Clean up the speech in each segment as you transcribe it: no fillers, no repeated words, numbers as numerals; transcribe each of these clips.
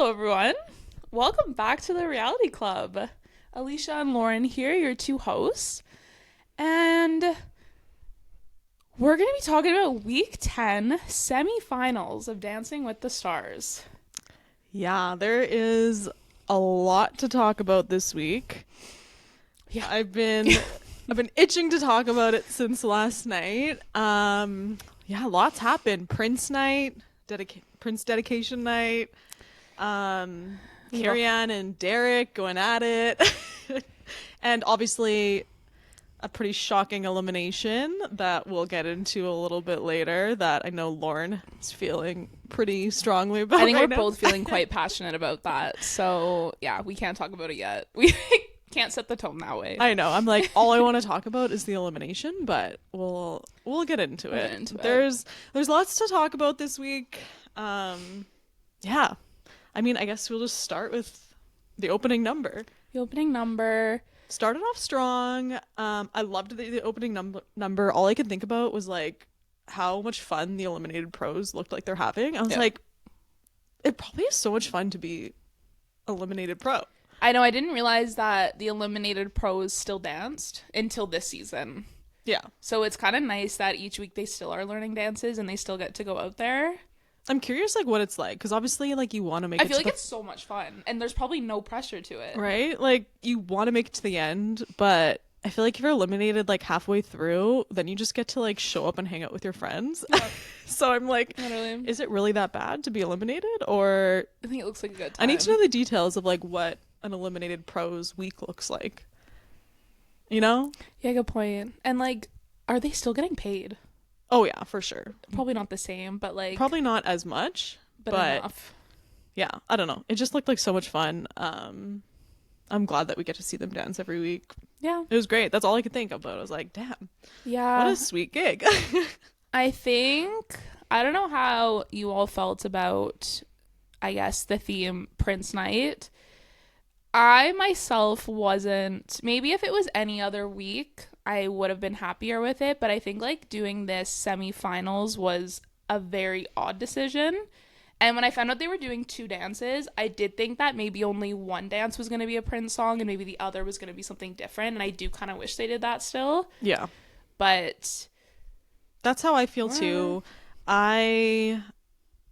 Hello, everyone. Welcome back to the Reality Club. Alicia and Lauren here, your two hosts. And we're going to be talking about week 10 semifinals of Dancing with the Stars. Yeah, there is a lot to talk about this week. Yeah. I've been itching to talk about it since last night. Yeah, lots happened. Prince night, Prince dedication night. Carrie Ann and Derek going at it. And obviously a pretty shocking elimination that we'll get into a little bit later that I know Lauren is feeling pretty strongly about. I think right we're now. both feeling quite passionate about that. So, yeah, we can't talk about it yet. We can't set the tone that way. I know. I'm like, all I want to talk about is the elimination, but we'll get into it. There's lots to talk about this week. Yeah. I mean, I guess we'll just start with the opening number. The opening number started off strong. I loved the opening number. All I could think about was like how much fun the eliminated pros looked like they're having. I was like, it probably is so much fun to be eliminated pro. I know. I didn't realize that the eliminated pros still danced until this season. Yeah. So it's kind of nice that each week they still are learning dances and they still get to go out there. I'm curious, like, what it's like, because obviously, like, you want to make it. I feel like it's so much fun, and there's probably no pressure to it. Right? Like, you want to make it to the end, but I feel like if you're eliminated, like, halfway through, then you just get to, like, show up and hang out with your friends. Yeah. So I'm like, literally. Is it really that bad to be eliminated? Or I think it looks like a good time. I need to know the details of, like, what an eliminated pros week looks like. You know? Yeah, good point. And, like, are they still getting paid? Oh, yeah, for sure. Probably not the same, but, like... Probably not as much, but enough. Yeah, I don't know. It just looked like so much fun. I'm glad that we get to see them dance every week. Yeah. It was great. That's all I could think about. I was like, damn. Yeah. What a sweet gig. I don't know how you all felt about, I guess, the theme Prince Night. I myself wasn't... Maybe if it was any other week, I would have been happier with it, but I think like doing this semifinals was a very odd decision. And when I found out they were doing two dances, I did think that maybe only one dance was going to be a Prince song and maybe the other was going to be something different, and I do kind of wish they did that still. Yeah. But that's how I feel too. I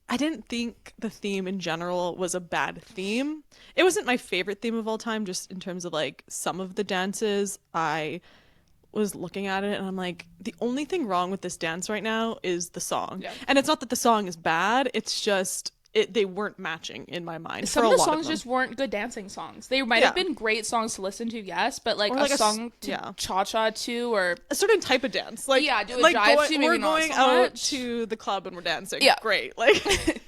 didn't think the theme in general was a bad theme. It wasn't my favorite theme of all time, just in terms of like some of the dances. I was looking at it and I'm like, the only thing wrong with this dance right now is the song. Yeah. And it's not that the song is bad, it's just they weren't matching in my mind. Some of the songs just weren't good dancing songs. They might have been great songs to listen to, yes, but like a song to cha-cha to, or a certain type of dance. Like, yeah, do a like jive to, maybe we're not going so out much. To the club and we're dancing. Yeah. Great. Like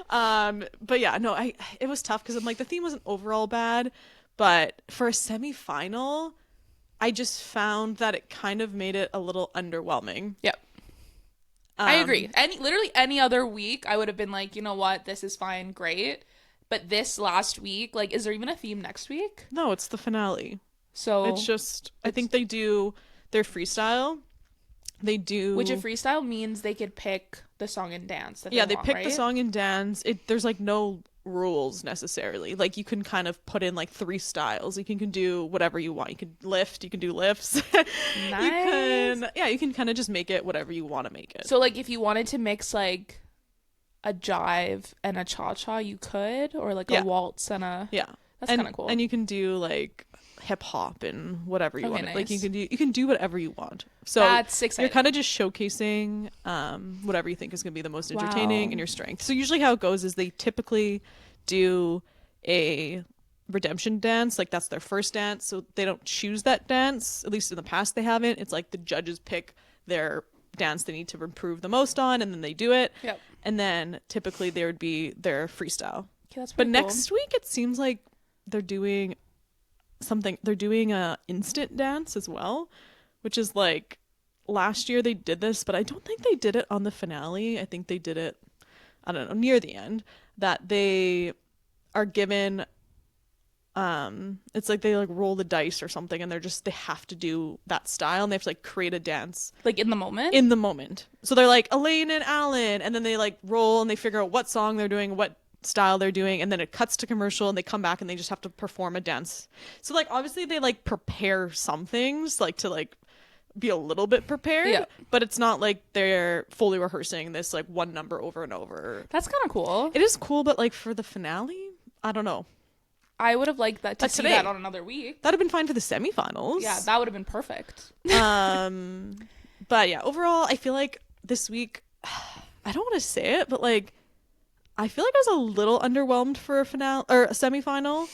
but yeah, no, it was tough because I'm like, the theme wasn't overall bad, but for a semi-final, I just found that it kind of made it a little underwhelming. Yep. I agree. Literally any other week, I would have been like, you know what, this is fine, great. But this last week, like, is there even a theme next week? No, it's the finale. So it's just, I think they do their freestyle. They do... Which a freestyle means they could pick the song and dance. They pick the song and dance. There's like no rules necessarily. Like, you can kind of put in like 3 styles. You can do whatever you want. You can lift, you can do lifts. Nice. You can kind of just make it whatever you want to make it. So like if you wanted to mix like a jive and a cha-cha, you could, or like a waltz and a... Yeah. That's kind of cool. And you can do like hip hop and whatever you want. Nice. Like you can do whatever you want. So that's exciting. You're kind of just showcasing whatever you think is going to be the most entertaining and your strength. So usually how it goes is they typically do a redemption dance, like that's their first dance, so they don't choose that dance. At least in the past they haven't. It's like the judges pick their dance they need to improve the most on, and then they do it. Yep. And then typically there would be their freestyle. Okay, that's but cool. Next week it seems like they're doing a instant dance as well, which is like, last year they did this, but I don't think they did it on the finale. I think they did it, I don't know, near the end, that they are given it's like they like roll the dice or something, and they have to do that style, and they have to like create a dance like in the moment. So they're like Elaine and Alan, and then they like roll and they figure out what song they're doing, what style they're doing, and then it cuts to commercial and they come back and they just have to perform a dance. So like obviously they like prepare some things like to like be a little bit prepared, Yeah. but it's not like they're fully rehearsing this like one number over and over. That's kind of cool. It is cool, but like for the finale, I don't know. I would have liked that to see today. that on another week. That'd have been fine for the semifinals. Yeah, that would have been perfect. But yeah, overall, I feel like this week, I don't want to say it, but like, I feel like I was a little underwhelmed for a finale or a semifinal,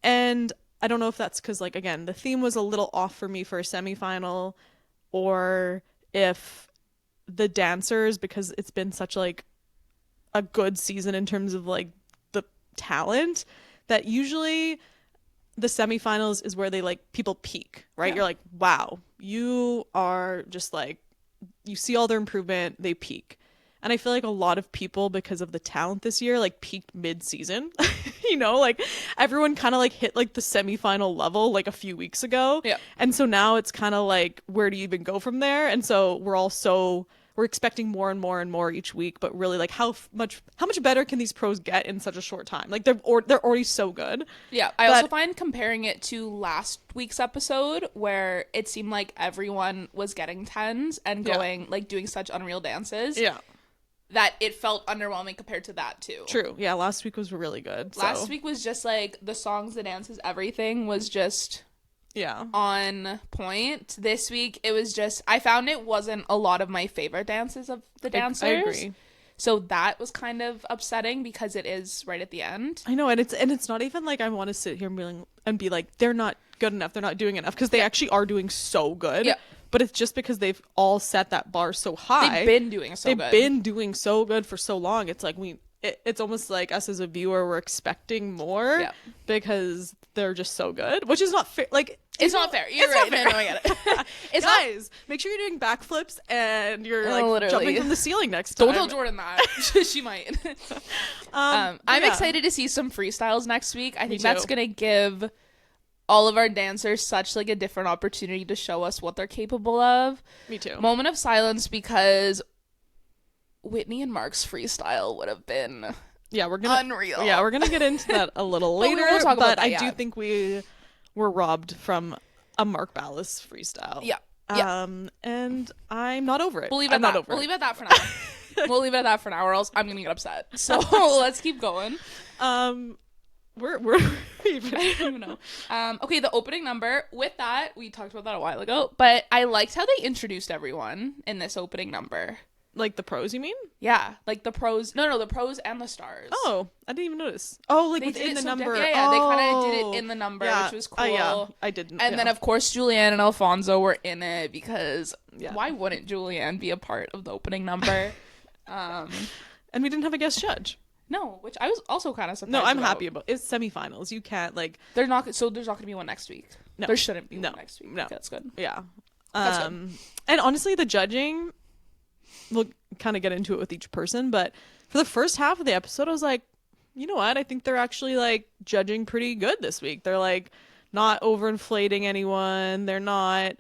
and I don't know if that's because like again the theme was a little off for me for a semifinal, or if the dancers, because it's been such like a good season in terms of like the talent, that usually the semifinals is where they like people peak, right? Yeah. You're like, wow, you are just like, you see all their improvement, they peak. And I feel like a lot of people, because of the talent this year, like peaked mid-season. You know, like everyone kind of like hit like the semifinal level like a few weeks ago. Yeah. And so now it's kind of like, where do you even go from there? And so we're expecting more and more and more each week, but really like how much better can these pros get in such a short time? Like they're already so good. Yeah, I also find comparing it to last week's episode where it seemed like everyone was getting tens and going like doing such unreal dances. Yeah. That it felt underwhelming compared to that too. True. Yeah, last week was really good. Last week was just like the songs, the dances, everything was just on point. This week it was just, I found it wasn't a lot of my favorite dances of the dancers. I agree. So that was kind of upsetting because it is right at the end. I know, and it's not even like I want to sit here and be like they're not good enough, they're not doing enough, because they actually are doing so good. Yeah. But it's just because they've all set that bar so high. They've been doing so good. They've been doing so good for so long. It's like it's almost like us as a viewer, we're expecting more because they're just so good, which is not fair. Like it's not fair. You're right. No, I get it. It's Guys, make sure you're doing backflips and you're like jumping from the ceiling next time. Don't tell Jordan that. She might. I'm excited to see some freestyles next week. I think that's gonna give all of our dancers such like a different opportunity to show us what they're capable of. Me too. Moment of silence, because Whitney and Mark's freestyle would have been unreal. Yeah, we're gonna get into that a little later. We'll talk about that, I do think we were robbed from a Mark Ballas freestyle. Yeah. And I'm not over it. We'll leave it at that for now. We'll leave it at that for now, or else I'm gonna get upset. So let's keep going. We're even. I don't even know. Okay, the opening number. With that, we talked about that a while ago, but I liked how they introduced everyone in this opening number. Like the pros, you mean? Yeah, like the pros. No, the pros and the stars. Oh, I didn't even notice. Oh, like within the number. They kind of did it in the number, which was cool. Yeah, I didn't. And then, of course, Julianne and Alfonso were in it because why wouldn't Julianne be a part of the opening number? And we didn't have a guest judge. No, which I was also kind of surprised. No, I'm happy about. It's semifinals. You can't like. There's not going to be one next week. No, there shouldn't be one next week. No, okay, that's good. Yeah. That's good. And honestly, the judging, we'll kind of get into it with each person, but for the first half of the episode, I was like, you know what? I think they're actually like judging pretty good this week. They're like not overinflating anyone. They're not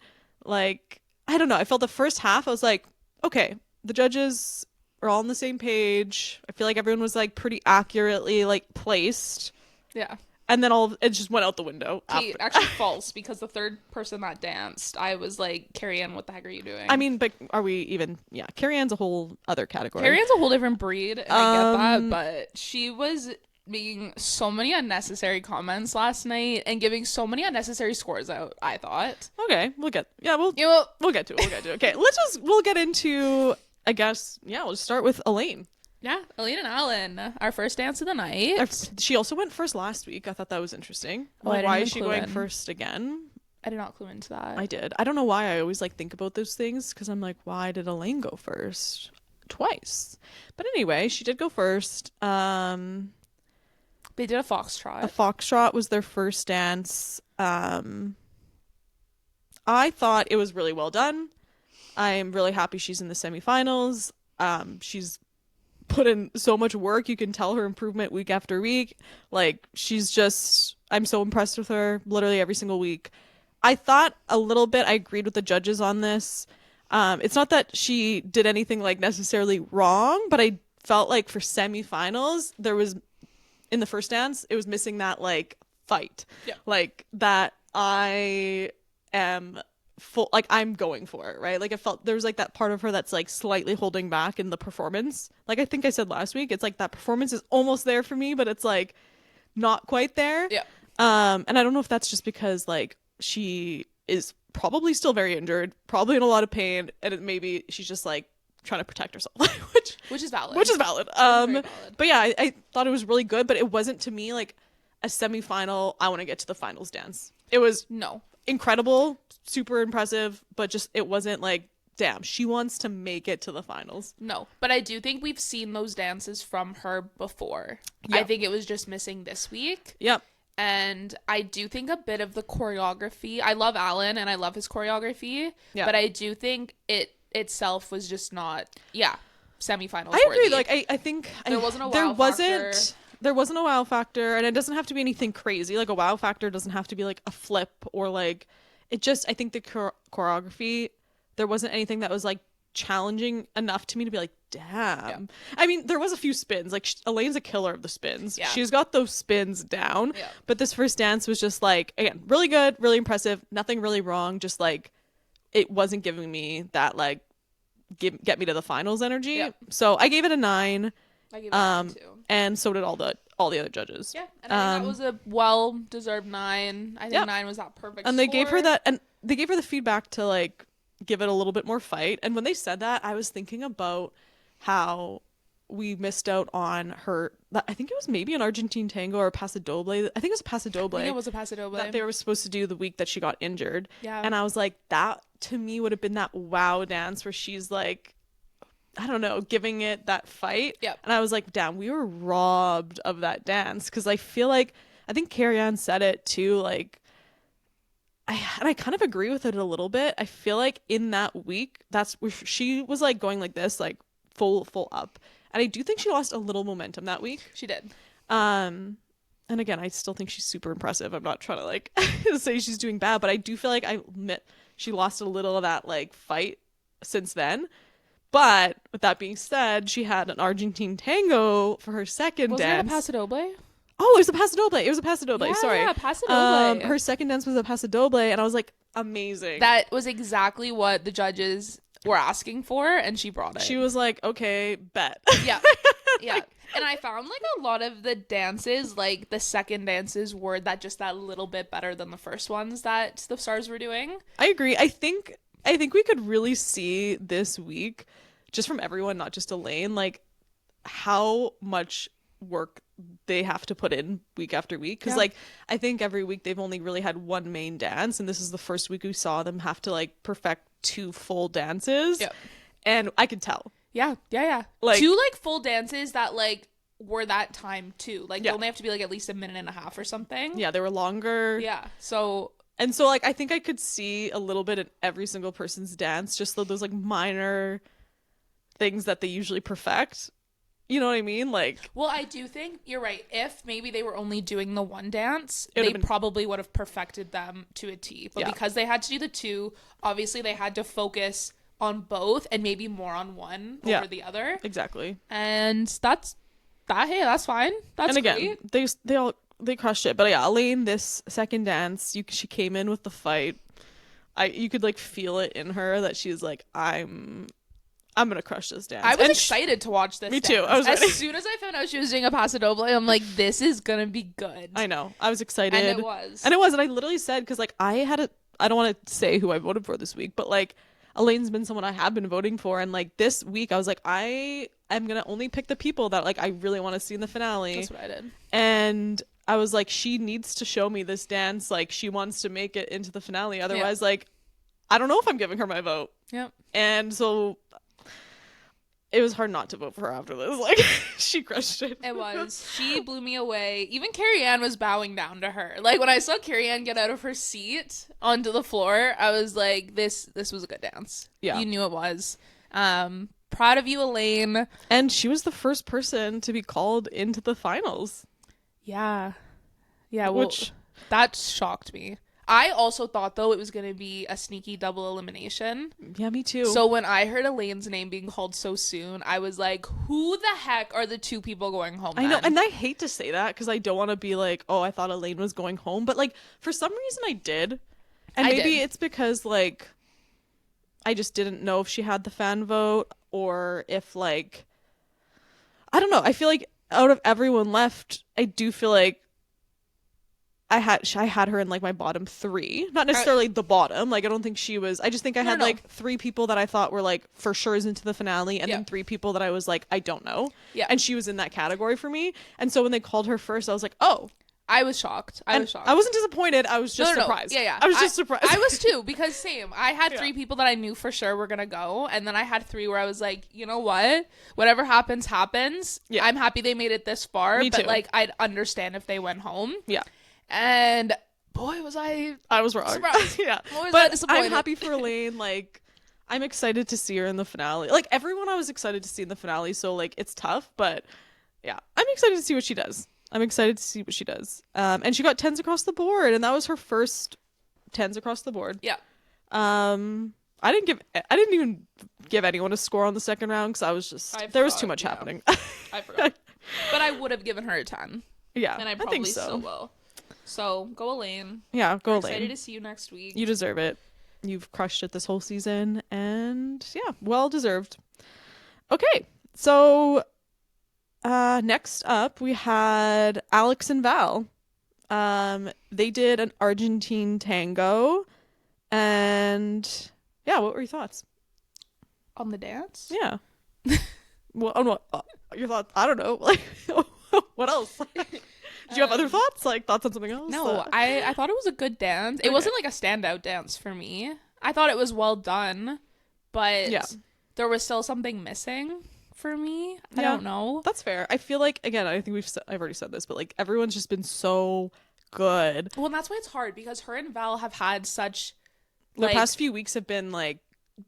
like, I don't know. I felt the first half, I was like, okay, the judges are all on the same page. I feel like everyone was like pretty accurately like placed. Yeah. And then it just went out the window. Kate, actually false, because the third person that danced, I was like, Carrie Ann, what the heck are you doing? I mean, but are we even? Yeah, Carrie Ann's a whole other category. Carrie Ann's a whole different breed, and I get that, but she was making so many unnecessary comments last night and giving so many unnecessary scores out, I thought. Okay, we'll get to it. We'll get to it. Okay, we'll get into, I guess, we'll just start with Elaine. Yeah, Elaine Alan, our first dance of the night. She also went first last week. I thought that was interesting. Oh, like, why is she going first again? I did not clue into that. I did. I don't know why I always like think about those things, because I'm like, why did Elaine go first twice? But anyway, she did go first. They did a foxtrot. A foxtrot was their first dance. I thought it was really well done. I'm really happy she's in the semifinals. She's put in so much work. You can tell her improvement week after week. Like, I'm so impressed with her literally every single week. I thought a little bit, I agreed with the judges on this. It's not that she did anything like necessarily wrong, but I felt like for semifinals, there was in the first dance, it was missing that like fight. Yeah. Like that I am full, like I'm going for it, right? Like it felt there's like that part of her that's like slightly holding back in the performance. Like I think I said last week, it's like that performance is almost there for me, but it's like not quite there. Yeah. And I don't know if that's just because like she is probably still very injured, probably in a lot of pain, and maybe she's just like trying to protect herself, which is valid. Which is valid. Very valid. But yeah, I thought it was really good, but it wasn't to me like a semifinal. I want to get to the finals dance. It was No. incredible, super impressive, but just it wasn't like, damn, she wants to make it to the finals. No, but I do think we've seen those dances from her before. Yep. I think it was just missing this week. Yep. And I do think a bit of the choreography, I love Alan and I love his choreography, Yeah. but I do think it itself was just not, semifinals I agree. worthy. Like I think There wasn't a wow factor. There wasn't a wow factor, and it doesn't have to be anything crazy. Like a wow factor doesn't have to be like a flip or like it just. I think the choreography, there wasn't anything that was like challenging enough to me to be like, damn. Yeah. I mean, there was a few spins. Like Elaine's a killer of the spins. Yeah. She's got those spins down. Yeah. But this first dance was just like, again, really good, really impressive. Nothing really wrong. Just like it wasn't giving me that like get me to the finals energy. Yeah. So I gave it a 9. I gave it a 9 too. And so did all the other judges. Yeah, and I think that was a well-deserved 9. I think 9 was that perfect And they score. gave her that, and they gave her the feedback to like give it a little bit more fight. And when they said that, I was thinking about how we missed out on her. I think it was maybe an Argentine tango or a paso doble. I think it was a paso doble. I think it was a paso doble that they were supposed to do the week that she got injured. Yeah. And I was like, that to me would have been that wow dance where she's like, I don't know, giving it that fight. Yep. And I was like, damn, we were robbed of that dance. Because I feel like, I think Carrie Ann said it too, like, I kind of agree with it a little bit. I feel like in that week, that's where she was like going like this, like full up. And I do think she lost a little momentum that week. She did. And again, I still think she's super impressive. I'm not trying to like say she's doing bad, but I do feel like I admit she lost a little of that like fight since then. But with that being said, she had an Argentine tango for her second Was dance. it a paso doble? Oh, it was a paso doble. It was a paso doble. Yeah, Sorry. Yeah, paso doble. Her second dance was a paso doble, and I was like, amazing. That was exactly what the judges were asking for, and she brought it. She was like, okay, bet. Yeah. Yeah. And I found like a lot of the dances, like the second dances were that little bit better than the first ones that the stars were doing. I agree. I think we could really see this week, just from everyone, not just Elaine, like how much work they have to put in week after week. Because like I think every week they've only really had one main dance, and this is the first week we saw them have to like perfect 2 full dances. Yep. And I could tell. Yeah. Like 2 like full dances that like were that time too. Like they only have to be like at least a minute and a half or something. Yeah, they were longer. Yeah. So like I think I could see a little bit in every single person's dance, just those like minor things that they usually perfect. You know what I mean? Like, well, I do think you're right. If maybe they were only doing the one dance, they been... probably would have perfected them to a T. But because they had to do the 2, obviously they had to focus on both and maybe more on one over the other. Exactly. And that's fine. That's and again, great. they crushed it. But yeah, Elaine, this second dance, she came in with the fight. You could like feel it in her that she's like, I'm gonna crush this dance. I was excited to watch this. Me too. Dance. As soon as I found out she was doing a paso doble, I'm like, this is gonna be good. I know. I was excited. And it was. And I literally said, because like I don't want to say who I voted for this week, but like Elaine's been someone I have been voting for, and like this week I was like, I'm gonna only pick the people that like I really want to see in the finale. That's what I did. And I was like, she needs to show me this dance. Like she wants to make it into the finale. Otherwise, like I don't know if I'm giving her my vote. Yep. And so it was hard not to vote for her after this. Like she crushed it. It was. She blew me away. Even Carrie Ann was bowing down to her. Like when I saw Carrie Ann get out of her seat onto the floor, I was like, this was a good dance. Yeah. You knew it was. Proud of you, Elaine. And she was the first person to be called into the finals. Yeah. Yeah, well, that shocked me. I also thought, though, it was going to be a sneaky double elimination. Yeah, me too. So when I heard Elaine's name being called so soon, I was like, who the heck are the two people going home I know, then? and I hate to say that because I don't want to be like, oh, I thought Elaine was going home, but like for some reason I did, and maybe it's because like I just didn't know if she had the fan vote or if like I don't know. I feel like out of everyone left, I do feel like I had her in like my bottom 3, not necessarily the bottom. Like I don't think she was. I just think I had like 3 people that I thought were like for sure is into the finale, and then 3 people that I was like I don't know. Yeah, and she was in that category for me. And so when they called her first, I was like, oh. I was shocked. I wasn't disappointed. I was just surprised. Yeah. I was just surprised. I was too, because same. I had 3 people that I knew for sure were gonna go, and then I had 3 where I was like, you know what? Whatever happens, happens. Yeah. I'm happy they made it this far, Me but too. like I'd understand if they went home. Yeah. And boy, was I was wrong. Surprised. Yeah. Boy, was but I disappointed. I'm happy for Elaine. Like, I'm excited to see her in the finale. Like, everyone I was excited to see in the finale, so, like, it's tough, but, yeah. I'm excited to see what she does. And she got 10s across the board, and that was her first 10s across the board. Yeah. I didn't even give anyone a score on the second round, because I was just, there was too much happening. I forgot. But I would have given her a 10. Yeah, and I probably think so. Still will. So go Elaine. Yeah, go Elaine. Excited to see you next week. You deserve it. You've crushed it this whole season, and yeah, well deserved. Okay, so next up we had Alix and Val. They did an Argentine tango, and yeah, what were your thoughts on the dance? Yeah. Well, on what your thoughts? I don't know. Like, what else? Do you have other thoughts? Like thoughts on something else? No, I thought it was a good dance. It wasn't like a standout dance for me. I thought it was well done, but there was still something missing for me. I don't know. That's fair. I feel like, again, I think I've already said this, but like everyone's just been so good. Well, and that's why it's hard, because her and Val have had such the past few weeks have been like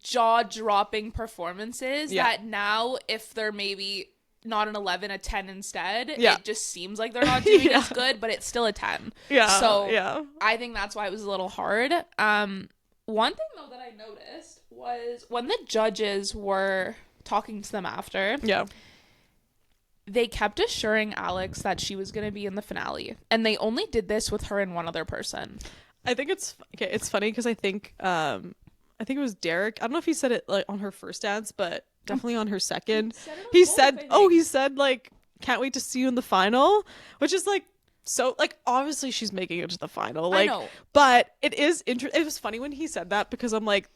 jaw-dropping performances that now if they're maybe not an 11, a 10 instead, it just seems like they're not doing as good, but it's still a 10. So I think that's why it was a little hard. One thing though that I noticed was when the judges were talking to them after, they kept assuring Alix that she was going to be in the finale, and they only did this with her and one other person. I think it's funny because I think it was Derek. I don't know if he said it like on her first dance, but definitely on her second. He said like, can't wait to see you in the final, which is like, so like obviously she's making it to the final, like, I know. But it was funny when he said that, because I'm like,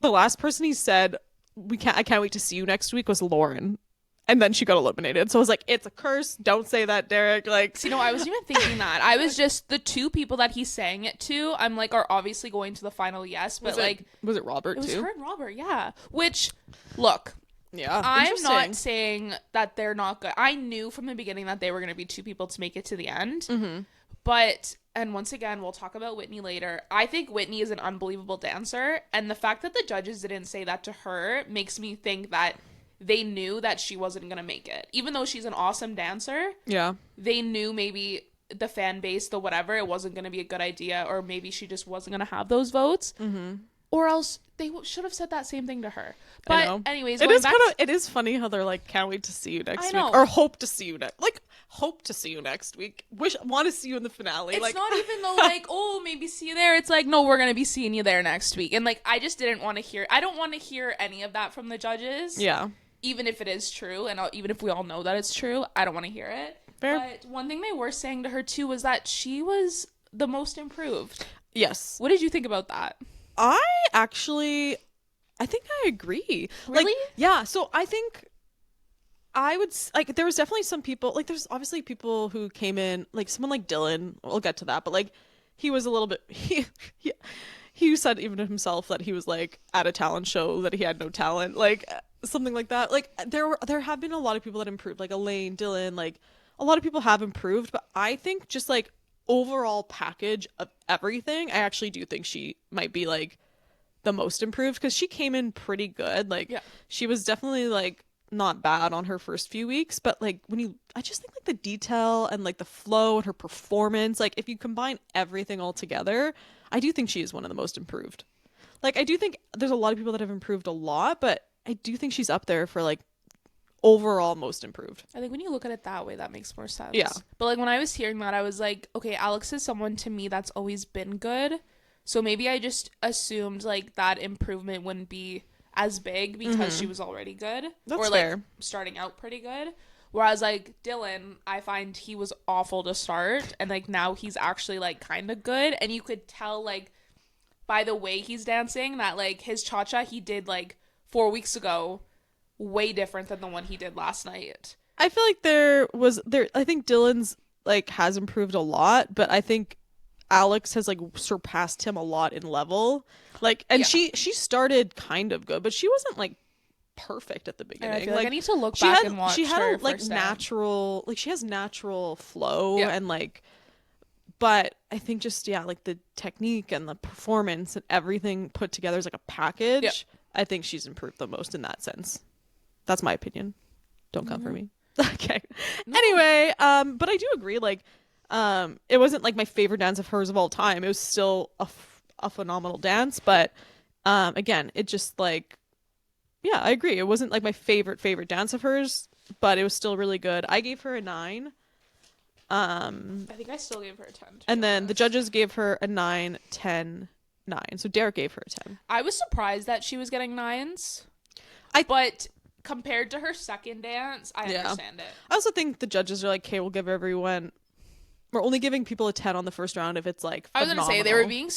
the last person he said I can't wait to see you next week was Lauren, and then she got eliminated. So I was like, it's a curse, don't say that, Derek. Like, see, no, I wasn't even thinking that. I was just, the 2 people that he's saying it to, I'm like, are obviously going to the final, yes, but was it Robert too? It was her and Robert, yeah. Which, look, I'm not saying that they're not good. I knew from the beginning that they were going to be 2 people to make it to the end. Mm-hmm. But, and once again, we'll talk about Whitney later. I think Whitney is an unbelievable dancer. And the fact that the judges didn't say that to her makes me think that they knew that she wasn't going to make it. Even though she's an awesome dancer. Yeah. They knew maybe the fan base, the whatever, it wasn't going to be a good idea. Or maybe she just wasn't going to have those votes. Mm-hmm. Or else they should have said that same thing to her. But anyways, it is funny how they're like, can't wait to see you next week, or hope to see you next week. Want to see you in the finale. It's like, not even though like, oh, maybe see you there. It's like, no, we're gonna be seeing you there next week. And like, I just didn't want to hear. I don't want to hear any of that from the judges. Yeah. Even if it is true, and even if we all know that it's true, I don't want to hear it. Fair. But one thing they were saying to her too was that she was the most improved. Yes. What did you think about that? I think I agree. Really? Like, yeah. So I think I would like, there was definitely some people, like there's obviously people who came in, like someone like Dylan, we'll get to that, but like he was a little bit, he said even to himself that he was like at a talent show, that he had no talent, like something like that. Like there have been a lot of people that improved, like Elaine, Dylan, like a lot of people have improved, but I think just like overall package of everything, I actually do think she might be like the most improved, because she came in pretty good. Like she was definitely like not bad on her first few weeks, but like I just think like the detail and like the flow and her performance, like if you combine everything all together, I do think she is one of the most improved. Like I do think there's a lot of people that have improved a lot, but I do think she's up there for like overall most improved. I think when you look at it that way, that makes more sense. Yeah. But like when I was hearing that, I was like, okay, Alix is someone to me that's always been good. So maybe I just assumed like that improvement wouldn't be as big because she was already good. That's or like fair. starting out pretty good. Whereas like Dylan, I find he was awful to start, and like now he's actually like kind of good, and you could tell like by the way he's dancing that like his cha-cha he did like 4 weeks ago way different than the one he did last night. I feel like I think Dylan's like has improved a lot, but I think Alix has like surpassed him a lot in level. Like, and she started kind of good, but she wasn't like perfect at the beginning. I feel like I need to look back and watch she had her a like first natural like she has natural flow and like, but I think just like the technique and the performance and everything put together is like a package. I think she's improved the most in that sense. That's my opinion. Don't come for me. Okay. No. Anyway, but I do agree. Like, it wasn't like my favorite dance of hers of all time. It was still a phenomenal dance, but again, it just like, yeah, I agree. It wasn't like my favorite dance of hers, but it was still really good. I gave her a 9. I think I still gave her a 10. And then the judges gave her a 9, 10, 9. So Derek gave her a 10. I was surprised that she was getting 9s. But compared to her second dance, I understand it. I also think the judges are like, okay, we're only giving people a 10 on the first round if it's like phenomenal. I was gonna say they're being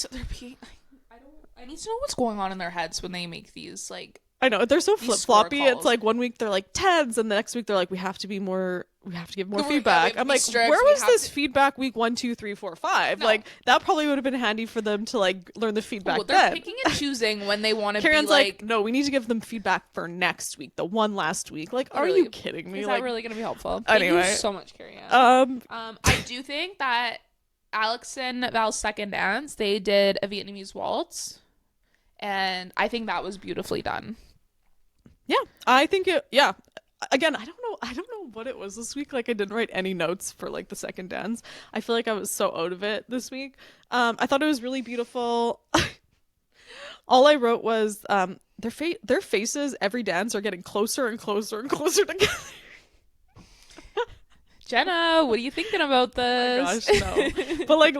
I need to know what's going on in their heads when they make these like. I know they're so flip floppy. It's like one week they're like 10s, and the next week they're like we have to give more feedback. I'm like, where was this feedback week 1, 2, 3, 4, 5? No. Like that probably would have been handy for them to like learn the feedback. They're picking and choosing when they want to be like, no, we need to give them feedback for next week, the one last week. Like, are you kidding me? Is like, that really gonna be helpful? Anyway, thank you so much, Carrie Ann. I do think that Alix and Val's second dance, they did a Vietnamese waltz, and I think that was beautifully done. Yeah, I think it. Yeah, again, I don't know what it was this week. Like, I didn't write any notes for like the second dance. I feel like I was so out of it this week. I thought it was really beautiful. All I wrote was their faces every dance are getting closer and closer and closer together. Jenna, what are you thinking about this? Oh my gosh, no. But like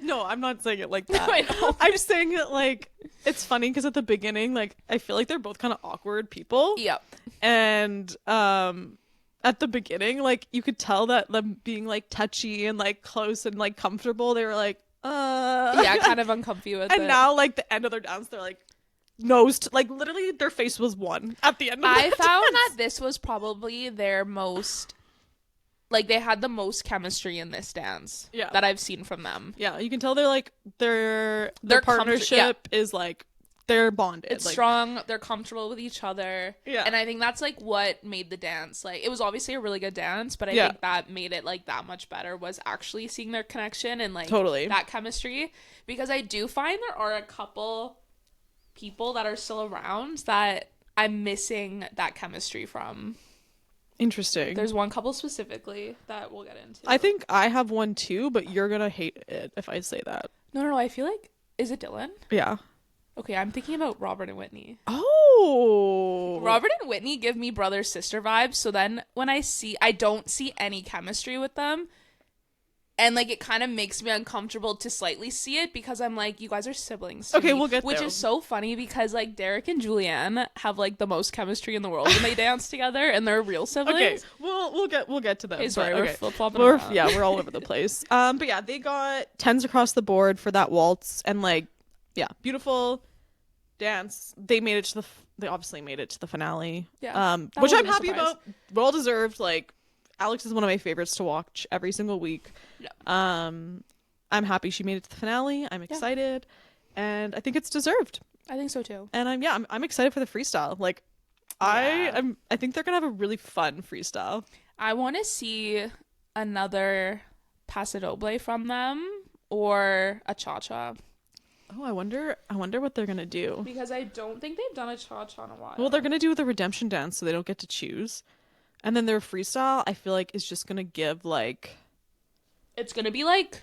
no, I'm not saying it like that. No, I know. I'm saying it like it's funny because at the beginning, like I feel like they're both kind of awkward people. Yep. And at the beginning, like you could tell that them being like touchy and like close and like comfortable, they were like, yeah, kind of uncomfy with it. And now like the end of their dance, they're like like literally their face was one at the end of I found that this was probably their most. Like, they had the most chemistry in this dance that I've seen from them. Yeah, you can tell they're, like, their partnership is, like, they're bonded. It's like, strong. They're comfortable with each other. Yeah. And I think that's, like, what made the dance. Like, it was obviously a really good dance, but I think that made it, like, that much better was actually seeing their connection and, like, that chemistry. Because I do find there are a couple people that are still around that I'm missing that chemistry from. Interesting. There's one couple specifically that we'll get into. I think I have one too, but you're gonna hate it if I say that. No. I feel like, is it Dylan? Yeah. Okay, I'm thinking about Robert and Whitney. Oh. Robert and Whitney give me brother-sister vibes, so then when I don't see any chemistry with them, and like it kind of makes me uncomfortable to slightly see it because I'm like, you guys are siblings. Okay, we'll get there. Which is so funny because like Derek and Julianne have like the most chemistry in the world when they dance together, and they're real siblings. Okay, we'll get to them. Hey, sorry, we're flip-flopping around. Yeah, we're all over the place. But yeah, they got 10s across the board for that waltz, and like, yeah, beautiful dance. They obviously made it to the finale. Yeah, which I'm happy about. Well deserved. Like, Alix is one of my favorites to watch every single week. Yeah. I'm happy she made it to the finale. I'm excited, and I think it's deserved. I think so too. And I'm excited for the freestyle. Like, I think they're gonna have a really fun freestyle. I want to see another Paso Doble from them or a cha-cha. Oh, I wonder what they're gonna do. Because I don't think they've done a cha-cha in a while. Well, they're gonna do the redemption dance, so they don't get to choose. And then their freestyle, I feel like, is just gonna give like It's gonna be like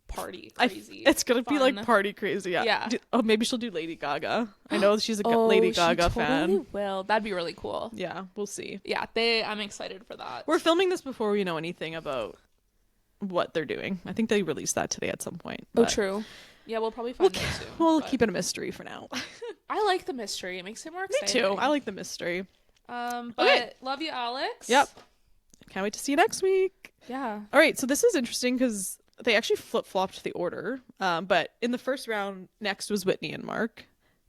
party crazy. it's gonna be like Fun. party crazy. Yeah. Yeah. Oh, maybe she'll do Lady Gaga. I know she's a Lady Gaga she fan. totally will. That'd be really cool. Yeah, we'll see. Yeah, I'm excited for that. We're filming this before we know anything about what they're doing. I think they released that today at some point. Oh, true. Yeah, we'll probably find out soon. We'll keep it a mystery for now. I like the mystery. It makes it more Me exciting. too. I like the mystery. But Okay. love you, Alix. Yep. Can't wait to see you next week. Yeah. All right, so this is interesting because they actually flip-flopped the order. But in the first round, next was Whitney and Mark.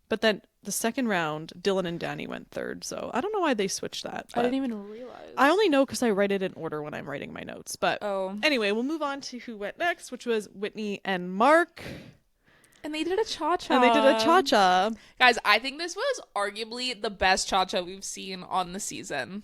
But then the second round, Dylan and Dani went third. So I don't know why they switched that. I didn't even realize. I only know because I write it in order when I'm writing my notes. But anyway, we'll move on to who went next, which was Whitney and Mark. And they did a cha-cha. And they did a cha-cha. Guys, I think this was arguably the best cha-cha we've seen on the season.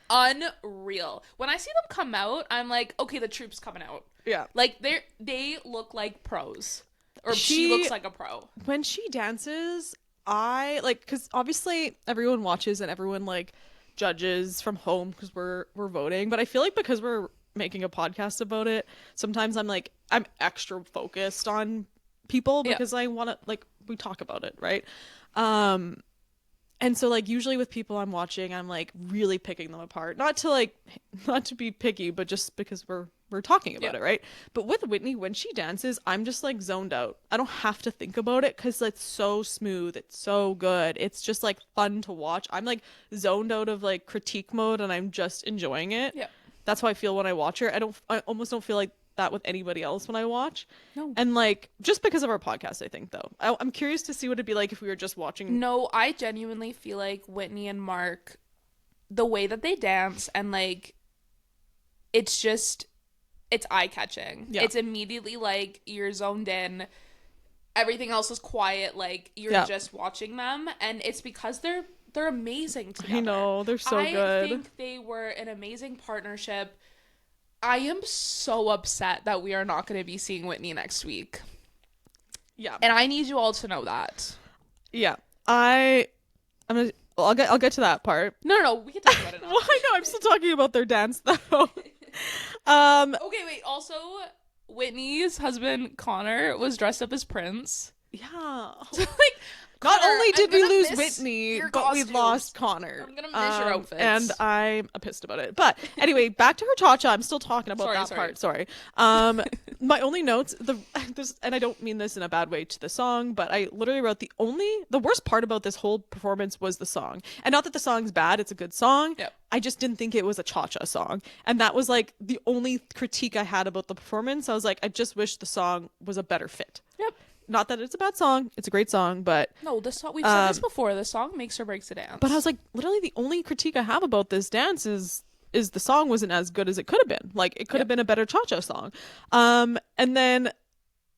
Unreal. When I see them come out, I'm like, okay, the troop's coming out. Yeah. Like, they look like pros. Or she looks like a pro. When she dances, I like, because obviously everyone watches and everyone like judges from home because we're voting. But I feel like because we're making a podcast about it, sometimes I'm extra focused on people because I want to, like, we talk about it, right? And so like usually with people I'm watching, I'm like really picking them apart, not to be picky, but just because we're talking about it, right? But with Whitney, when she dances, I'm just like zoned out. I don't have to think about it because it's so smooth, it's so good, it's just like fun to watch. I'm like zoned out of like critique mode and I'm just enjoying it. Yeah, that's how I feel when I watch her. I almost don't feel like that with anybody else when I watch. No. And like just because of our podcast, I think though. I'm curious to see what it'd be like if we were just watching. No, I genuinely feel like Whitney and Mark, the way that they dance and like it's eye-catching. Yeah. It's immediately like you're zoned in. Everything else is quiet, like you're just watching them, and it's because they're amazing together. I know, they're so good. I think they were an amazing partnership. I am so upset that we are not going to be seeing Whitney next week. Yeah. And I need you all to know that. Yeah. I'll get to that part. No, we can talk about it now. Well, I know, I'm still talking about their dance though. Okay, wait. Also, Whitney's husband Connor was dressed up as Prince. Yeah. Like, not Connor, only did we lose miss Whitney, your but we costumes. lost Connor. I'm gonna miss your outfits. And I'm pissed about it. But anyway, back to her cha-cha. I'm still talking about that part. Sorry. My only notes, and I don't mean this in a bad way to the song, but I literally wrote the worst part about this whole performance was the song. And not that the song's bad, it's a good song. Yep. I just didn't think it was a cha-cha song. And that was like the only critique I had about the performance. I was like, I just wish the song was a better fit. Yep. Not that it's a bad song, it's a great song, but No, the song, we've said this before. The song makes or breaks a dance. but I was like, literally the only critique I have about this dance is the song wasn't as good as it could have been. Like it could have been a better cha-cha song. And then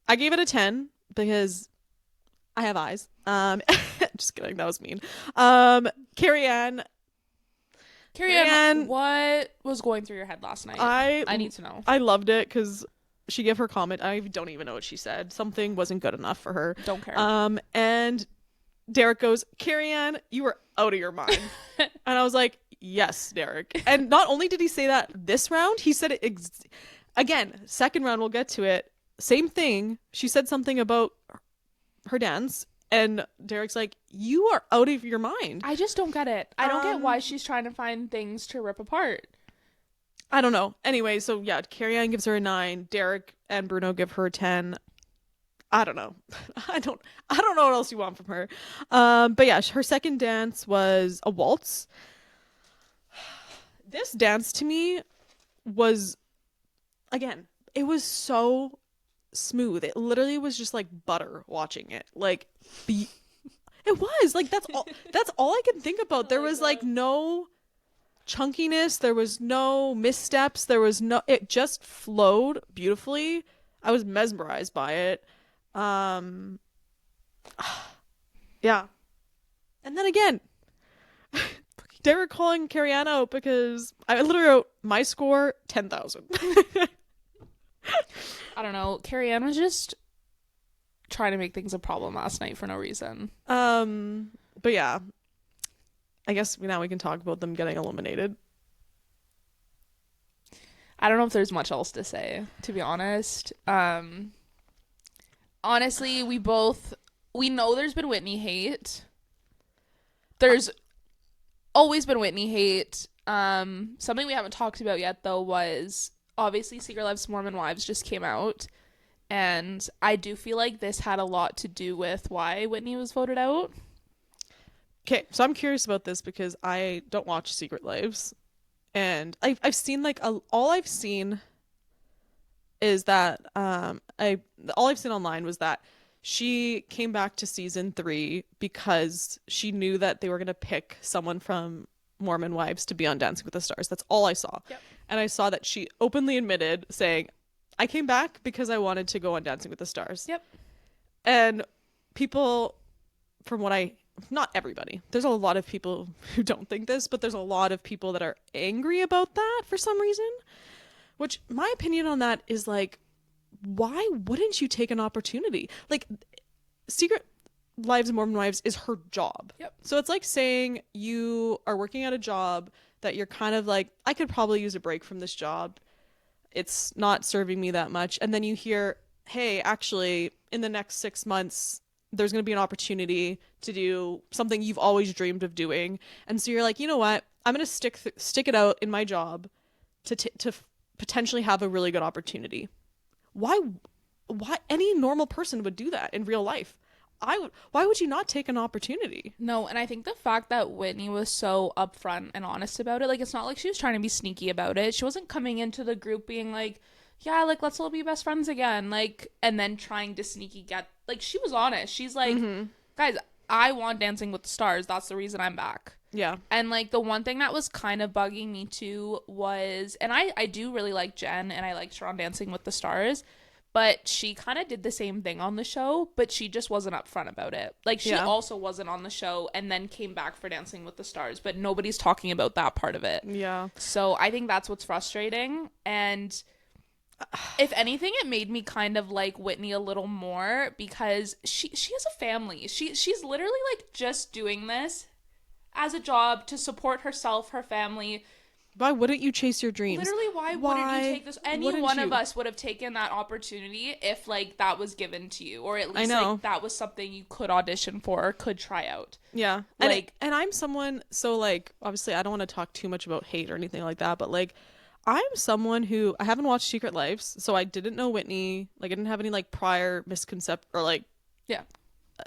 I gave it a 10 because I have eyes. Just kidding, that was mean. Carrie Ann, what was going through your head last night? I need to know. I loved it because she gave her comment. I don't even know what she said. Something wasn't good enough for her. Don't care. And Derek goes, Carrie Ann, you were out of your mind. And I was like, yes, Derek. And not only did he say that this round, he said it again, second round, we'll get to it. Same thing. She said something about her dance. And Derek's like, you are out of your mind. I just don't get it. I don't get why she's trying to find things to rip apart. I don't know. Anyway, so yeah, Carrie Ann gives her a 9. Derek and Bruno give her a 10. I don't know. I don't know what else you want from her. But yeah, her second dance was a waltz. This dance to me was, again, it was so smooth. It literally was just like butter watching it. Like it was like that's all I can think about. There was like no chunkiness, there was no missteps, it just flowed beautifully. I was mesmerized by it. Yeah. And then again, Derek calling Carrie Ann out because I literally wrote my score 10,000. I don't know. Carrie Ann was just trying to make things a problem last night for no reason. But yeah, I guess now we can talk about them getting eliminated. I don't know if there's much else to say, to be honest. Honestly, we know there's been Whitney hate. There's always been Whitney hate. Something we haven't talked about yet, though, was obviously Secret Lives of Mormon Wives just came out. And I do feel like this had a lot to do with why Whitney was voted out. Okay, so I'm curious about this because I don't watch Secret Lives. And I've seen like all I've seen is that all I've seen online was that she came back to season 3 because she knew that they were going to pick someone from Mormon Wives to be on Dancing with the Stars. That's all I saw. Yep. And I saw that she openly admitted saying, I came back because I wanted to go on Dancing with the Stars. Yep. And people, from what not everybody. There's a lot of people who don't think this, but there's a lot of people that are angry about that for some reason. Which, my opinion on that is like, why wouldn't you take an opportunity? Like, Secret Lives of Mormon Wives is her job. Yep. So it's like saying you are working at a job that you're kind of like, I could probably use a break from this job. It's not serving me that much. And then you hear, hey, actually, in the next 6 months, there's going to be an opportunity to do something you've always dreamed of doing. And so you're like, you know what? I'm going to stick it out in my job to potentially have a really good opportunity. Why any normal person would do that in real life? Why would you not take an opportunity? No, and I think the fact that Whitney was so upfront and honest about it, like, it's not like she was trying to be sneaky about it. She wasn't coming into the group being like, yeah, like, let's all be best friends again, like, and then trying to sneaky get, like, she was honest. She's like, guys, I want Dancing with the Stars. That's the reason I'm back. Yeah. And, like, the one thing that was kind of bugging me too was, and I do really like Jen, and I liked her on Dancing with the Stars, but she kind of did the same thing on the show, but she just wasn't upfront about it. Like, she also wasn't on the show and then came back for Dancing with the Stars, but nobody's talking about that part of it. Yeah. So I think that's what's frustrating. And if anything, it made me kind of like Whitney a little more because she has a family. She's literally like just doing this as a job to support herself, her family. Why wouldn't you chase your dreams? Literally, why wouldn't you take this? Any one of us would have taken that opportunity if, like, that was given to you. Or at least, like, that was something you could audition for or could try out. Yeah. Like, and I'm someone, so, like, obviously I don't want to talk too much about hate or anything like that, but, like, I'm someone who, I haven't watched Secret Lives, so I didn't know Whitney. Like, I didn't have any, like, prior misconception or, like,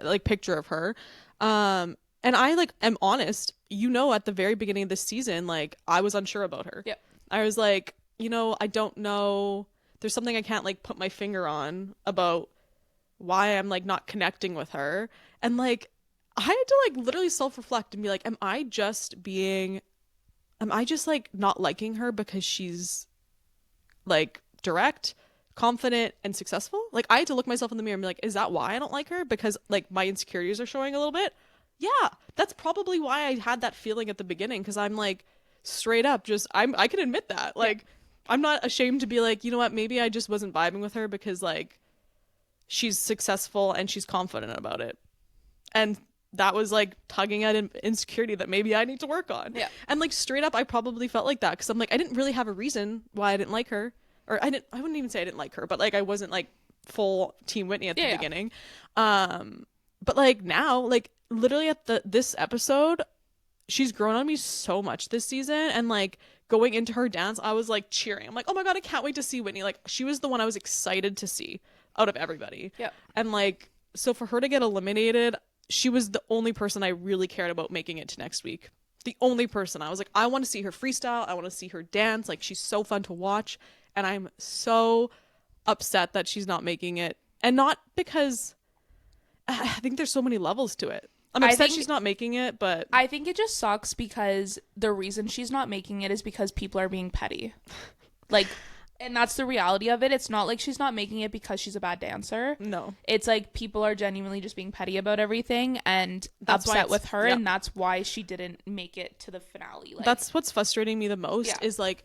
like, picture of her. And I, like, am honest, you know, at the very beginning of this season, like, I was unsure about her. Yeah. I was like, you know, I don't know. There's something I can't, like, put my finger on about why I'm, like, not connecting with her. And, like, I had to, like, literally self-reflect and be like, am I just, like, not liking her because she's, like, direct, confident, and successful? Like, I had to look myself in the mirror and be like, is that why I don't like her? Because, like, my insecurities are showing a little bit? Yeah, that's probably why I had that feeling at the beginning, because I'm like, straight up, just I can admit that. Like, I'm not ashamed to be like, you know what, maybe I just wasn't vibing with her because, like, she's successful and she's confident about it. And that was, like, tugging at insecurity that maybe I need to work on. Yeah. And, like, straight up, I probably felt like that because I'm like, I didn't really have a reason why I didn't like her. Or I wouldn't even say I didn't like her, but, like, I wasn't, like, full Team Whitney at the beginning. But, like, now, like, literally at this episode, she's grown on me so much this season, and, like, going into her dance, I was, like, cheering. I'm like, oh my god, I can't wait to see Whitney. Like, she was the one I was excited to see out of everybody. Yeah. And, like, so for her to get eliminated, she was the only person I really cared about making it to next week. The only person. I was like, I want to see her freestyle, I want to see her dance. Like, she's so fun to watch, and I'm so upset that she's not making it. And not because I think there's so many levels to it. I'm upset she's not making it, but I think it just sucks because the reason she's not making it is because people are being petty. Like, and that's the reality of it. It's not like she's not making it because she's a bad dancer. No. It's like people are genuinely just being petty about everything and upset with her, and that's why she didn't make it to the finale. Like, that's what's frustrating me the most is, like,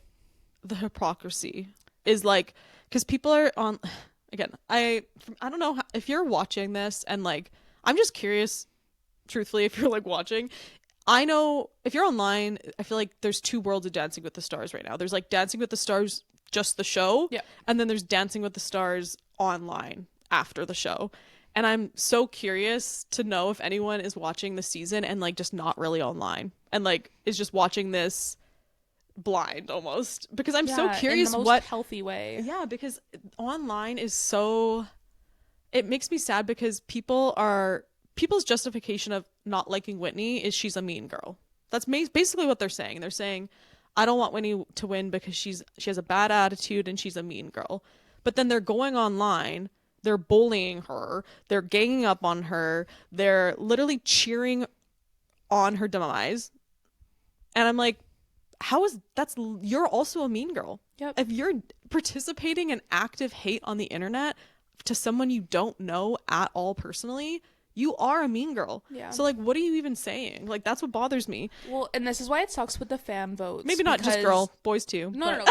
the hypocrisy is, like, because people are on, again, I don't know if you're watching this, and like, I'm just curious, truthfully, if you're like watching. I know if you're online, I feel like there's two worlds of Dancing with the Stars right now. There's like Dancing with the Stars, just the show. Yeah. And then there's Dancing with the Stars online after the show. And I'm so curious to know if anyone is watching the season and like just not really online and like is just watching this blind almost, because I'm so curious in the most what healthy way. Yeah, because online is so, it makes me sad because people's justification of not liking Whitney is she's a mean girl. That's basically what they're saying. They're saying, I don't want Whitney to win because she has a bad attitude and she's a mean girl. But then they're going online, they're bullying her, they're ganging up on her, they're literally cheering on her demise. And I'm like, you're also a mean girl. Yep. If you're participating in active hate on the internet to someone you don't know at all personally, you are a mean girl. Yeah. So like, what are you even saying? Like, that's what bothers me. Well, and this is why it sucks with the fan votes. Maybe not just boys too. No.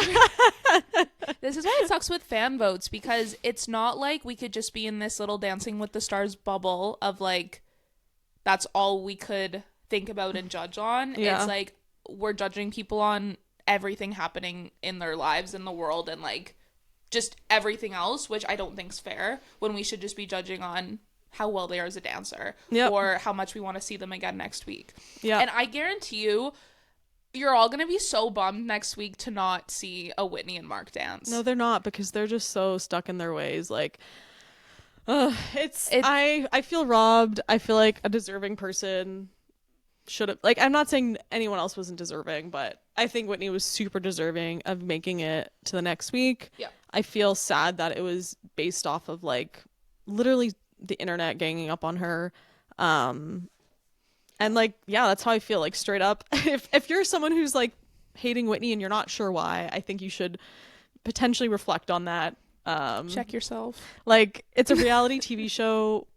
This is why it sucks with fan votes, because it's not like we could just be in this little Dancing with the Stars bubble of like, that's all we could think about and judge on. Yeah. It's like, we're judging people on everything happening in their lives, in the world, and like just everything else, which I don't think's fair, when we should just be judging on how well they are as a dancer. Yep. Or how much we want to see them again next week. Yeah. And I guarantee you're all gonna be so bummed next week to not see a Whitney and Mark dance. No, they're not, because they're just so stuck in their ways. Like, I feel robbed. I feel like a deserving person should have, like, I'm not saying anyone else wasn't deserving, but I think Whitney was super deserving of making it to the next week. Yeah. I feel sad that it was based off of like literally the internet ganging up on her. And like, yeah, that's how I feel, like, straight up. If you're someone who's like hating Whitney and you're not sure why, I think you should potentially reflect on that. Check yourself. Like, it's a reality TV show.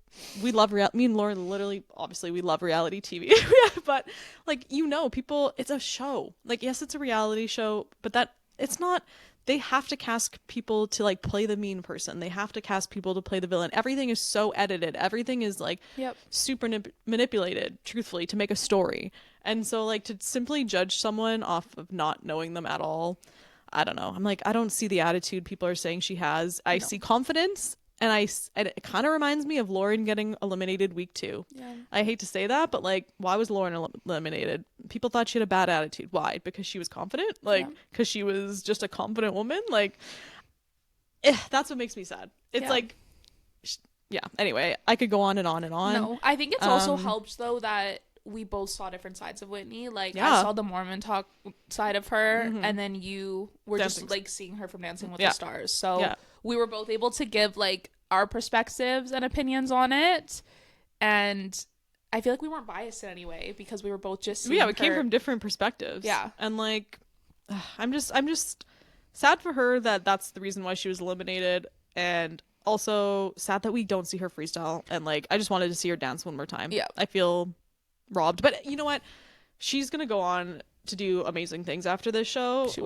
We love me and Lauren, literally, obviously we love reality TV. But like, people, it's a show. Like, yes, it's a reality show, but that it's not, they have to cast people to like play the mean person. They have to cast people to play the villain. Everything is so edited. Everything is like super manipulated, truthfully, to make a story. And so like, to simply judge someone off of not knowing them at all, I don't know. I'm like, I don't see the attitude people are saying she has. I see confidence. And it kind of reminds me of Lauren getting eliminated week 2. Yeah. I hate to say that, but like, why was Lauren eliminated? People thought she had a bad attitude. Why? Because she was confident? Like, because she was just a confident woman? Like, that's what makes me sad. It's like, yeah. Anyway, I could go on and on and on. No, I think it's also helped though that we both saw different sides of Whitney. Like, I saw the Mormon talk side of her, and then you were just like seeing her from Dancing with the Stars. So we were both able to give like our perspectives and opinions on it, and I feel like we weren't biased in any way because we were both just seeing we came from different perspectives. Yeah. And like, I'm just sad for her that that's the reason why she was eliminated, and also sad that we don't see her freestyle, and like, I just wanted to see her dance one more time. Yeah. I feel robbed, but you know what, she's gonna go on to do amazing things after this show. She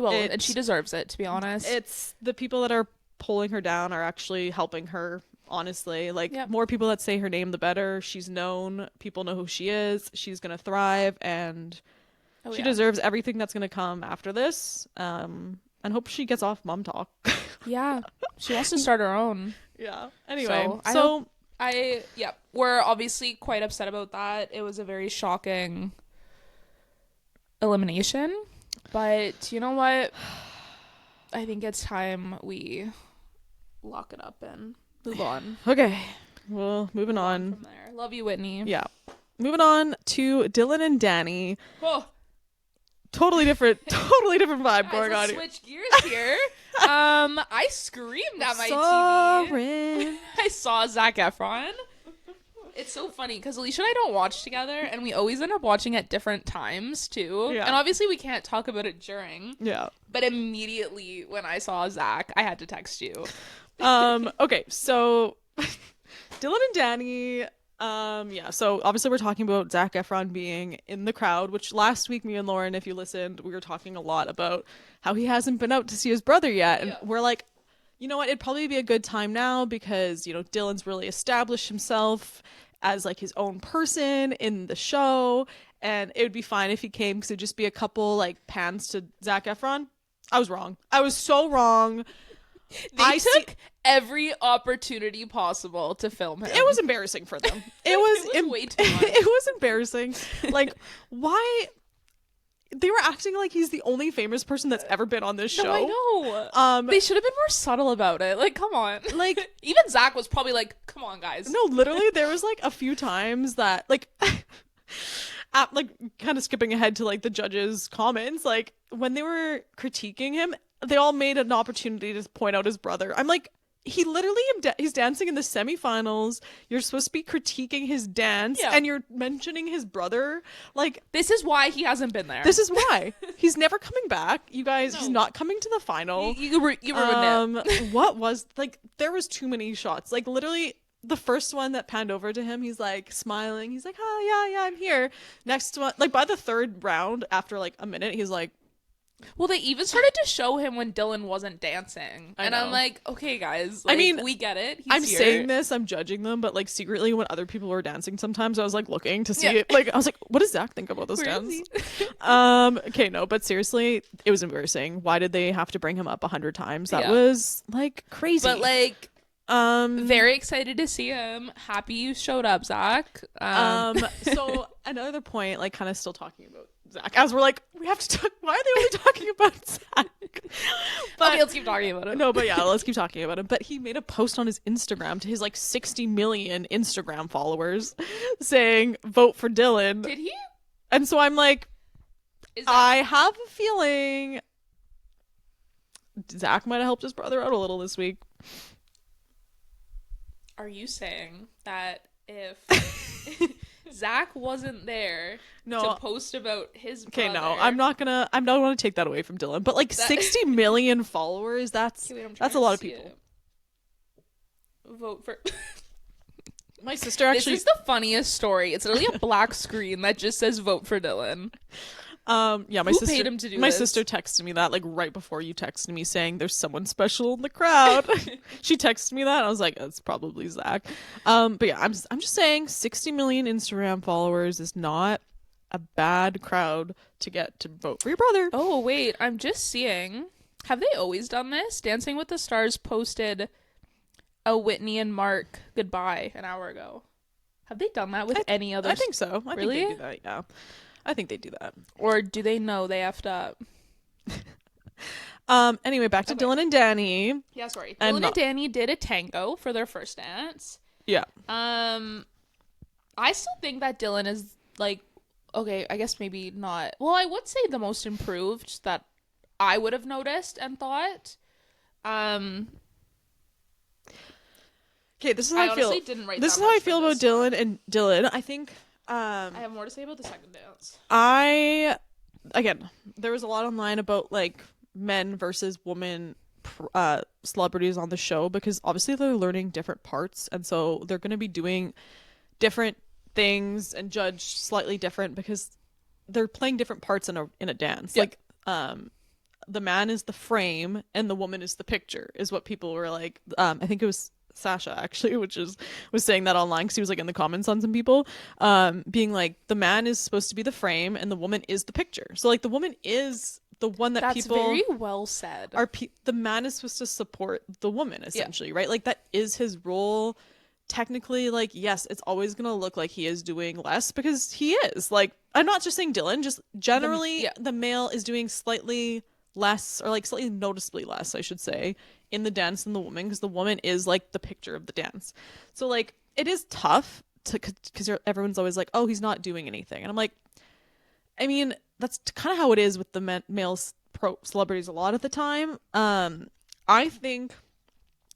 will, and she deserves it, to be honest. It's the people that are pulling her down are actually helping her, honestly. Like, more people that say her name, the better. She's known, people know who she is, she's gonna thrive, and she deserves everything that's gonna come after this. And hope she gets off Mom Talk. Yeah, she wants to start her own. Yeah. Anyway, we're obviously quite upset about that. It was a very shocking elimination, but you know what? I think it's time we lock it up and move on. Okay. Well, moving on from there. Love you, Whitney. Yeah. Moving on to Dylan and Dani. Oh. Totally different vibe going on here. Switch gears here. I screamed at my TV. I saw Zac Efron. It's so funny because Alicia and I don't watch together, and we always end up watching at different times too. Yeah. And obviously we can't talk about it during. Yeah. But immediately when I saw Zac, I had to text you. Okay, so Dylan and Dani. So obviously we're talking about Zac Efron being in the crowd, which last week me and Lauren, if you listened, we were talking a lot about how he hasn't been out to see his brother yet. And we're like, you know what, it'd probably be a good time now because, you know, Dylan's really established himself as like his own person in the show, and it would be fine if he came because it'd just be a couple like pans to Zac Efron. I was wrong. I was so wrong. They took every opportunity possible to film him. It was embarrassing for them. It was way too much. It was embarrassing. Like, why? They were acting like he's the only famous person that's ever been on this show. No, I know. They should have been more subtle about it. Like, come on. Like, even Zac was probably like, "Come on, guys." No, literally, there was like a few times that like. Like kind of skipping ahead to like the judges' comments, like when they were critiquing him, they all made an opportunity to point out his brother. I'm like, he literally he's dancing in the semifinals. You're supposed to be critiquing his dance, and you're mentioning his brother. Like, this is why he hasn't been there. This is why he's never coming back. You guys, he's not coming to the final. You ruined it. What was like? There was too many shots. Like literally. The first one that panned over to him, he's like smiling. He's like, "Oh yeah, I'm here." Next one, like by the third round, after like a minute, he's like, well, they even started to show him when Dylan wasn't dancing, and I'm like, okay, guys. Like, I mean, we get it. I'm saying this, I'm judging them, but like secretly, when other people were dancing, sometimes I was like looking to see it. Like I was like, what does Zac think about this dance? Okay, no, but seriously, it was embarrassing. Why did they have to bring him up 100 times? That was like crazy. But like. Very excited to see him. Happy you showed up, Zac. So another point, like kind of still talking about Zac, as we're like, we have to talk. Why are they only talking about Zac? But, okay, let's keep talking about him. No, but yeah, let's keep talking about him. But he made a post on his Instagram to his like 60 million Instagram followers saying, "Vote for Dylan." Did he? And so I'm like, I have a feeling Zac might have helped his brother out a little this week. Are you saying that if Zac wasn't there to post about his brother... Okay, no, I'm not gonna take that away from Dylan, but like 60 million followers, that's a lot of people. Vote for... My sister actually... This is the funniest story. It's literally a black screen that just says vote for Dylan. Yeah, my Who sister paid him to do my this? sister texted me that like right before you texted me saying there's someone special in the crowd. She texted me that. I was like, that's probably Zac. But yeah, I'm just saying 60 million Instagram followers is not a bad crowd to get to vote for your brother. Oh wait, I'm just seeing. Have they always done this? Dancing with the Stars posted a Whitney and Mark goodbye an hour ago. Have they done that with any other? I think so. I really? think they do that. Yeah. I think they do that. Or do they know they effed up? Anyway, back to Dylan and Dani. Yeah, sorry. Dylan and Dani did a tango for their first dance. Yeah. I still think that Dylan is like, okay, I guess maybe not. Well, I would say the most improved that I would have noticed and thought. Okay, this is how I feel. This is how I feel about Dylan and Dylan. I think I have more to say about the second dance. Again, there was a lot online about like men versus women celebrities on the show because obviously they're learning different parts, and so they're going to be doing different things and judged slightly different because they're playing different parts in a dance. Like the man is the frame and the woman is the picture is what people were like. I think it was Sasha actually, was saying that online because he was like in the comments on some people being like, the man is supposed to be the frame and the woman is the picture. So like the woman is the one that That's people very well said. The man is supposed to support the woman essentially, right? Like that is his role. Technically, like, yes, it's always gonna look like he is doing less because he is. Like, I'm not just saying Dylan, just generally the male is doing slightly less, or like slightly noticeably less, I should say, in the dance than the woman, because the woman is like the picture of the dance. So like it is tough to, because everyone's always like, oh, he's not doing anything, and I'm like, I mean, that's kind of how it is with the male pro celebrities a lot of the time. I think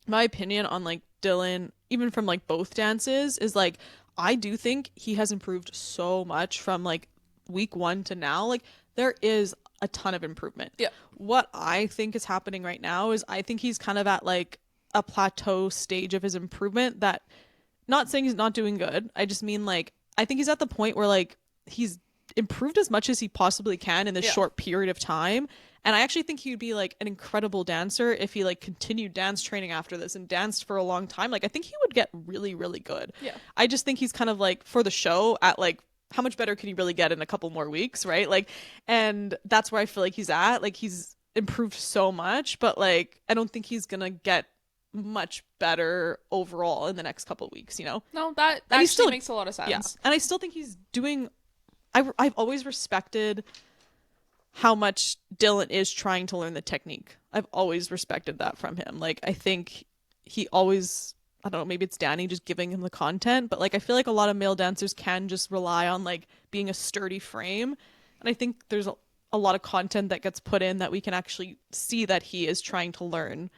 my opinion on like Dylan, even from like both dances, is like I do think he has improved so much from like week 1 to now. Like there is a ton of improvement. Yeah. What I think is happening right now is I think he's kind of at like a plateau stage of his improvement, that, not saying he's not doing good, I just mean like I think he's at the point where like he's improved as much as he possibly can in this short period of time, And I actually think he'd be like an incredible dancer if he like continued dance training after this and danced for a long time. Like I think he would get really, really good. Yeah. I just think he's kind of like for the show at like how much better can he really get in a couple more weeks, right? Like, and that's where I feel like he's at. Like he's improved so much, but like I don't think he's gonna get much better overall in the next couple of weeks, you know? No, that And he's actually still, makes a lot of sense. yeah. And I still think he's doing I've always respected how much Dylan is trying to learn the technique. I've always respected that from him. Like I think he always, I don't know, maybe it's Dani just giving him the content, but like I feel like a lot of male dancers can just rely on like being a sturdy frame. And I think there's a lot of content that gets put in that we can actually see that he is trying to learn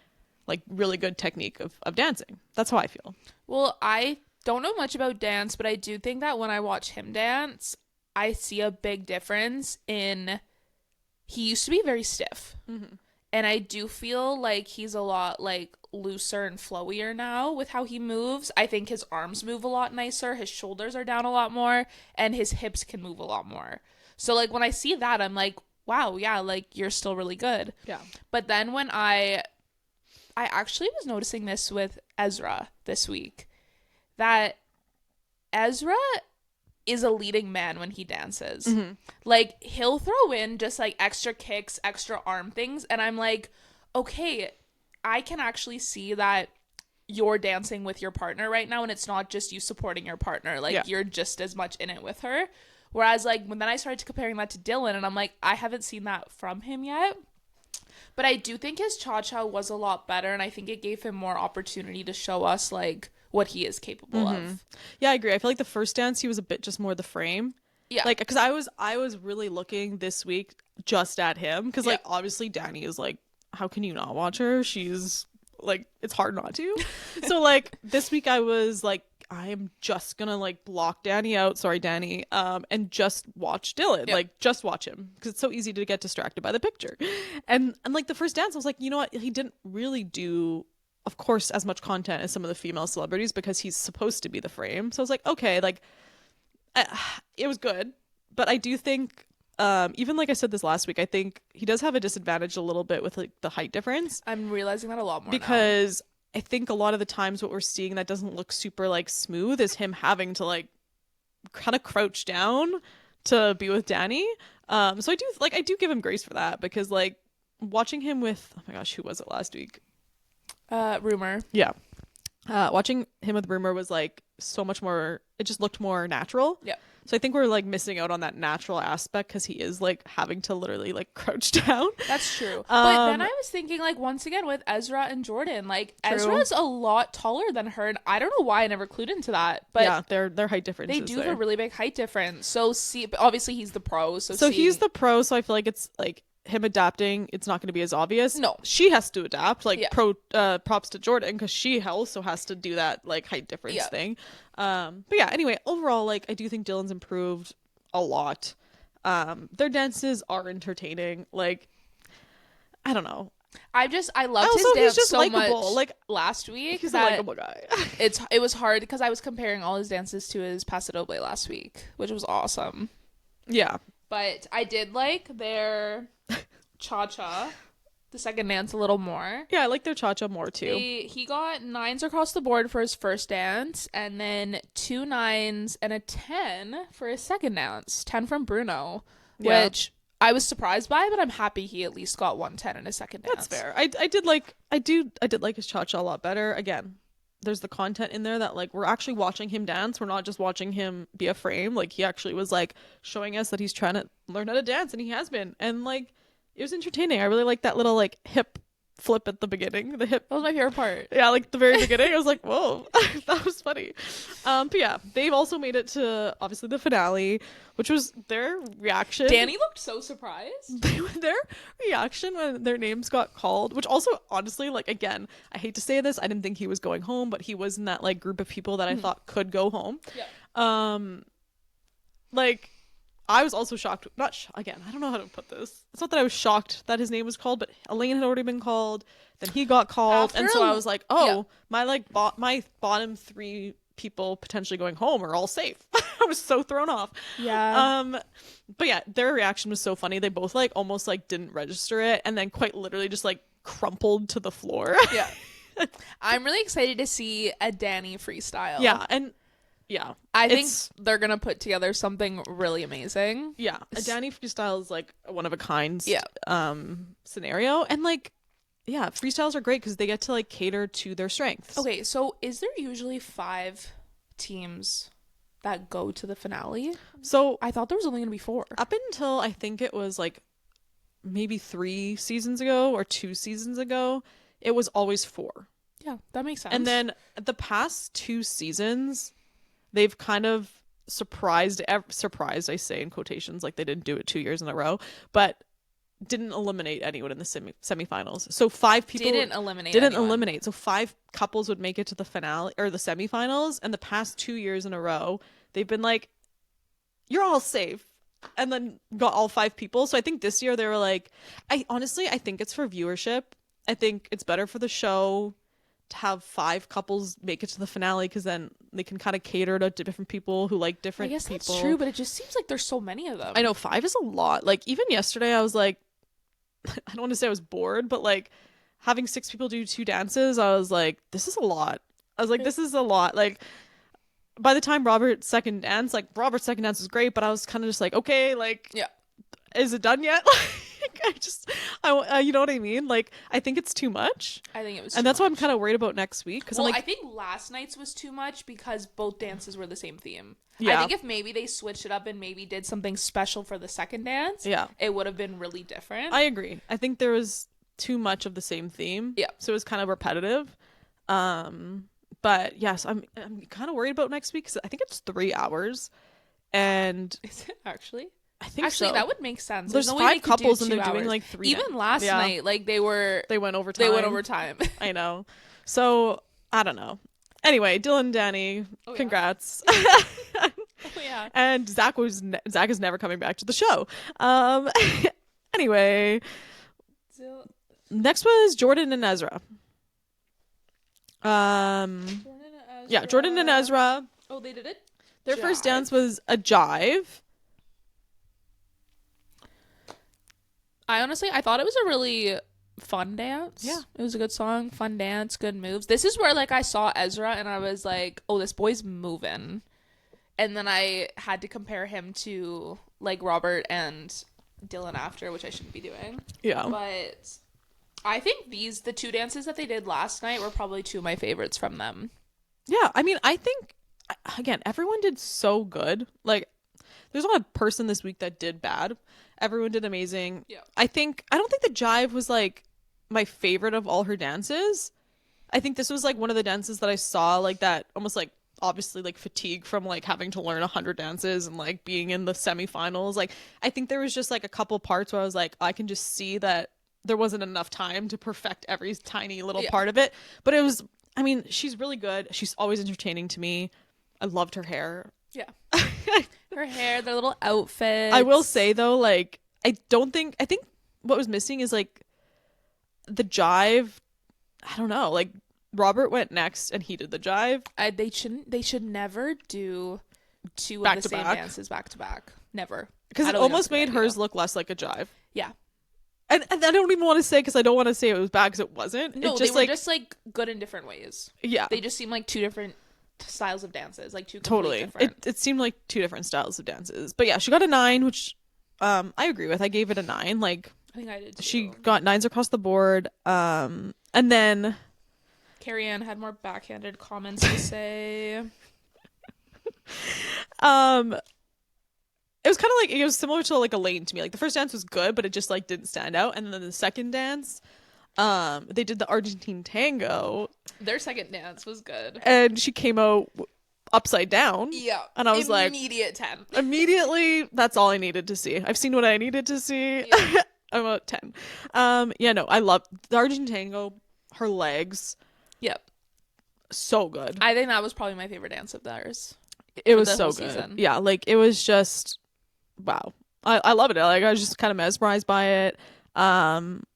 like really good technique of dancing. That's how I feel. Well, I don't know much about dance, but I do think that when I watch him dance, I see a big difference in he used to be very stiff. Mm-hmm. And I do feel like he's a lot like looser and flowier now with how he moves. I think his arms move a lot nicer, his shoulders are down a lot more, and his hips can move a lot more. So like when I see that, I'm like, wow, yeah, like you're still really good. Yeah. But then when I actually was noticing this with Ezra this week, that Ezra is a leading man when he dances. Mm-hmm. Like he'll throw in just like extra kicks, extra arm things, and I'm like, okay, I can actually see that you're dancing with your partner right now, and it's not just you supporting your partner. Like you're just as much in it with her. Whereas like when then I started comparing that to Dylan, and I'm like, I haven't seen that from him yet. But I do think his cha-cha was a lot better, and I think it gave him more opportunity to show us like what he is capable of. Yeah, I agree. I feel like the first dance he was a bit just more the frame. Yeah. Like, because I was really looking this week just at him because like obviously Dani is like, how can you not watch her? She's like, it's hard not to. So like this week I was like, I am just gonna like block Dani out. Sorry, Dani. And just watch Dylan. Yep. Like just watch him because it's so easy to get distracted by the picture. And like the first dance, I was like, you know what? He didn't really do, of course, as much content as some of the female celebrities because he's supposed to be the frame. So I was like, okay, like it was good, but I do think even like I said this last week, I think he does have a disadvantage a little bit with like the height difference. I'm realizing that a lot more because I think a lot of the times what we're seeing that doesn't look super like smooth is him having to like kind of crouch down to be with Dani. So I do give him grace for that because like watching him with, oh my gosh, who was it last week? Rumor. Yeah. Watching him with Rumor was like so much more, it just looked more natural. Yeah. So I think we're like missing out on that natural aspect because he is like having to literally like crouch down. That's true. But then I was thinking like once again with Ezra and Jordan, like True. Ezra's a lot taller than her, and I don't know why I never clued into that. But yeah, their height difference. They do have a really big height difference. So obviously he's the pro. So he's the pro. So I feel like it's like him adapting, it's not going to be as obvious. No, she has to adapt. Like props to Jordan because she also has to do that like height difference thing. But yeah, anyway, overall, like I do think Dylan's improved a lot. Their dances are entertaining. Like I don't know. I loved his dance just so likable. much. Like last week, he's a likable guy. it was hard because I was comparing all his dances to his Paso Doble last week, which was awesome. Yeah, but I did like their cha-cha, the second dance, a little more. Yeah, I like their cha-cha more too. He got 9s across the board for his first dance, and then 2 9s and a 10 for his second dance. 10 from Bruno, which I was surprised by, but I'm happy he at least got 1 10 in his second dance. That's fair. I did like his cha-cha a lot better. Again, there's the content in there that like we're actually watching him dance. We're not just watching him be a frame. Like he actually was like showing us that he's trying to learn how to dance, and he has been. And like it was entertaining. I really like that little like hip flip at the beginning. The hip. That was my favorite part. Yeah, like the very beginning. I was like, whoa, that was funny. But yeah, they've also made it to obviously the finale, which was their reaction. Dani looked so surprised. Their reaction when their names got called, which also honestly, like again, I hate to say this, I didn't think he was going home, but he was in that like group of people that I thought could go home. Yeah. Like I was also shocked. Again, I don't know how to put this. It's not that I was shocked that his name was called, but Elaine had already been called. Then he got called, and so I was like, oh, my like my bottom 3 people potentially going home are all safe. I was so thrown off. Yeah. But yeah, their reaction was so funny. They both like almost like didn't register it, and then quite literally just like crumpled to the floor. Yeah. I'm really excited to see a Dani freestyle. Yeah, and yeah, I think they're gonna put together something really amazing. Yeah, a Dani freestyle is like a one of a kind Yeah. scenario, and like yeah, freestyles are great because they get to like cater to their strengths. Okay, so is there usually 5 teams that go to the finale? So I thought there was only gonna be 4. up until I think it was like maybe 3 seasons ago or 2 seasons ago, it was always 4. Yeah, that makes sense. And then the past 2 seasons, they've kind of surprised, I say in quotations, like they didn't do it 2 years in a row, but didn't eliminate anyone in the semifinals. So 5 people didn't eliminate. So 5 couples would make it to the finale or the semifinals, and the past 2 years in a row, they've been like, you're all safe. And then got all 5 people. So I think this year they were like, I think it's for viewership. I think it's better for the show to have 5 couples make it to the finale, because then they can kind of cater to different people who like different people. I guess that's true, but it just seems like there's so many of them. I know 5 is a lot. Like even yesterday I was like, I don't want to say I was bored, but like having 6 people do 2 dances, I was like, this is a lot. I was like, this is a lot. Like by the time Robert's second dance was great, but I was kind of just like, okay, like, yeah, is it done yet? I you know what I mean? Like, I think it's too much. I think it was, and that's why I'm kind of worried about next week. Because I think last night's was too much because both dances were the same theme. Yeah. I think if maybe they switched it up and maybe did something special for the second dance, yeah, it would have been really different. I agree. I think there was too much of the same theme. Yeah, so it was kind of repetitive. But yes, I'm kind of worried about next week because I think it's 3 hours, and is it actually? I think actually so. That would make sense. There's no 5 couples and they're hours. doing like 3. Even last night, like they went overtime. I know. So I don't know. Anyway, Dylan, Dani, congrats. Yeah. And Zach is never coming back to the show. Anyway, next was Jordan and Ezra. Jordan and Ezra. Oh, they did it. Their first dance was a jive. I thought it was a really fun dance. Yeah. It was a good song, fun dance, good moves. This is where like I saw Ezra and I was like, oh, this boy's moving. And then I had to compare him to like Robert and Dylan after, which I shouldn't be doing. Yeah. But I think the 2 dances that they did last night were probably 2 of my favorites from them. Yeah, I mean, I think, again, everyone did so good. Like, there's not a person this week that did bad. Everyone did amazing. Yeah. I don't think the jive was, like, my favorite of all her dances. I think this was, like, one of the dances that I saw, like, that almost, like, obviously, like, fatigue from, like, having to learn 100 dances and, like, being in the semifinals. Like, I think there was just, like, a couple parts where I was like, I can just see that there wasn't enough time to perfect every tiny little part of it. But it was, I mean, she's really good. She's always entertaining to me. I loved her hair. Yeah. Her hair, their little outfits. I will say though, like, I think what was missing is like the jive. I don't know. Like Robert went next and he did the jive. They should never do 2 back of the to same back. dances back to back. Never. Because it almost made hers look less like a jive. Yeah. And I don't even want to say, because I don't want to say it was bad because it wasn't. No, they were just like good in different ways. Yeah. They just seem like 2 different styles of dances, like 2 totally different. It seemed like 2 different styles of dances. But yeah, she got a 9, which I agree with. I gave it a 9. Like, I think I did too. She got 9s across the board. And then Carrie Ann had more backhanded comments to say. It was kind of like, it was similar to like Elaine to me. Like the first dance was good, but it just like didn't stand out. And then the second dance, they did the Argentine tango. Their second dance was good. And she came out upside down. Yeah. And I was immediate 10. Immediately, that's all I needed to see. I've seen what I needed to see. Yeah. I'm at 10. I love the Argentine tango, her legs. Yep. So good. I think that was probably my favorite dance of theirs. It was so good. Season. Yeah, like it was just wow. I love it. Like I was just kind of mesmerized by it. And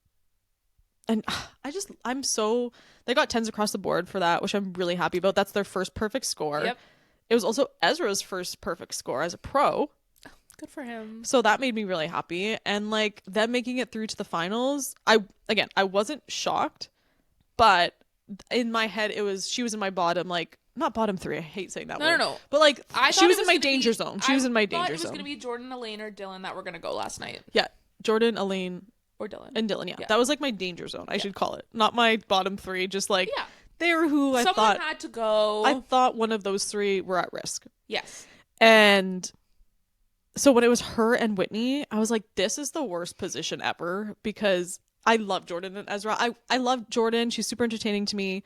I'm so They got 10s across the board for that, which I'm really happy about. That's their first perfect score. Yep. It was also Ezra's first perfect score as a pro. Good for him. So that made me really happy. And like them making it through to the finals, I wasn't shocked, but in my head she was in my bottom, like not bottom 3. I hate saying that word. No. But like I she was in my danger zone. She was in my danger zone. It was zone. going to be Jordan, Elaine, or Dylan that were going to go last night. Yeah. Jordan, Elaine, or Dylan. And Dylan, yeah. That was like my danger zone, I should call it. Not my bottom 3, just like they were who Someone had to go. I thought one of those 3 were at risk. Yes. And so when it was her and Whitney, I was like, this is the worst position ever, because I love Jordan and Ezra. I love Jordan. She's super entertaining to me.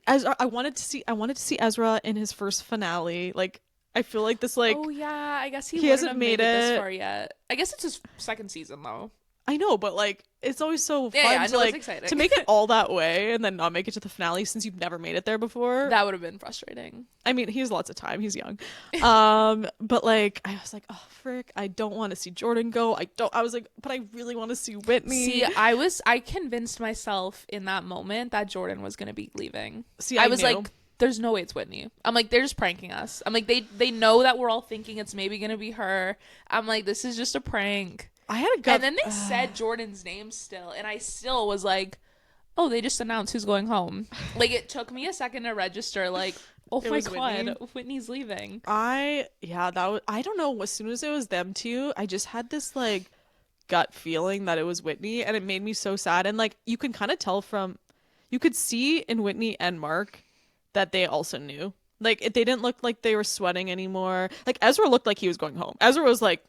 I wanted to see Ezra in his first finale. Like, I feel like this, like, oh yeah, I guess he hasn't have made made it it this far yet. I guess it's his second season though. I know, but like it's always so fun to like to make it all that way and then not make it to the finale since you've never made it there before. That would have been frustrating. I mean, he has lots of time. He's young. But like I was like, oh frick, I don't want to see Jordan go. I was like, but I really want to see Whitney. See, I convinced myself in that moment that Jordan was going to be leaving. See, I was like, there's no way it's Whitney. I'm like, they're just pranking us. I'm like, they know that we're all thinking it's maybe going to be her. I'm like, this is just a prank. I had a gut. And then they said Jordan's name still, and I still was like, oh, they just announced who's going home. Like, it took me a second to register, like, oh my god, Whitney's leaving. I don't know, as soon as it was them two, I just had this like gut feeling that it was Whitney, and it made me so sad. And like you can kind of tell you could see in Whitney and Mark that they also knew. Like they didn't look like they were sweating anymore. Like Ezra looked like he was going home. Ezra was like,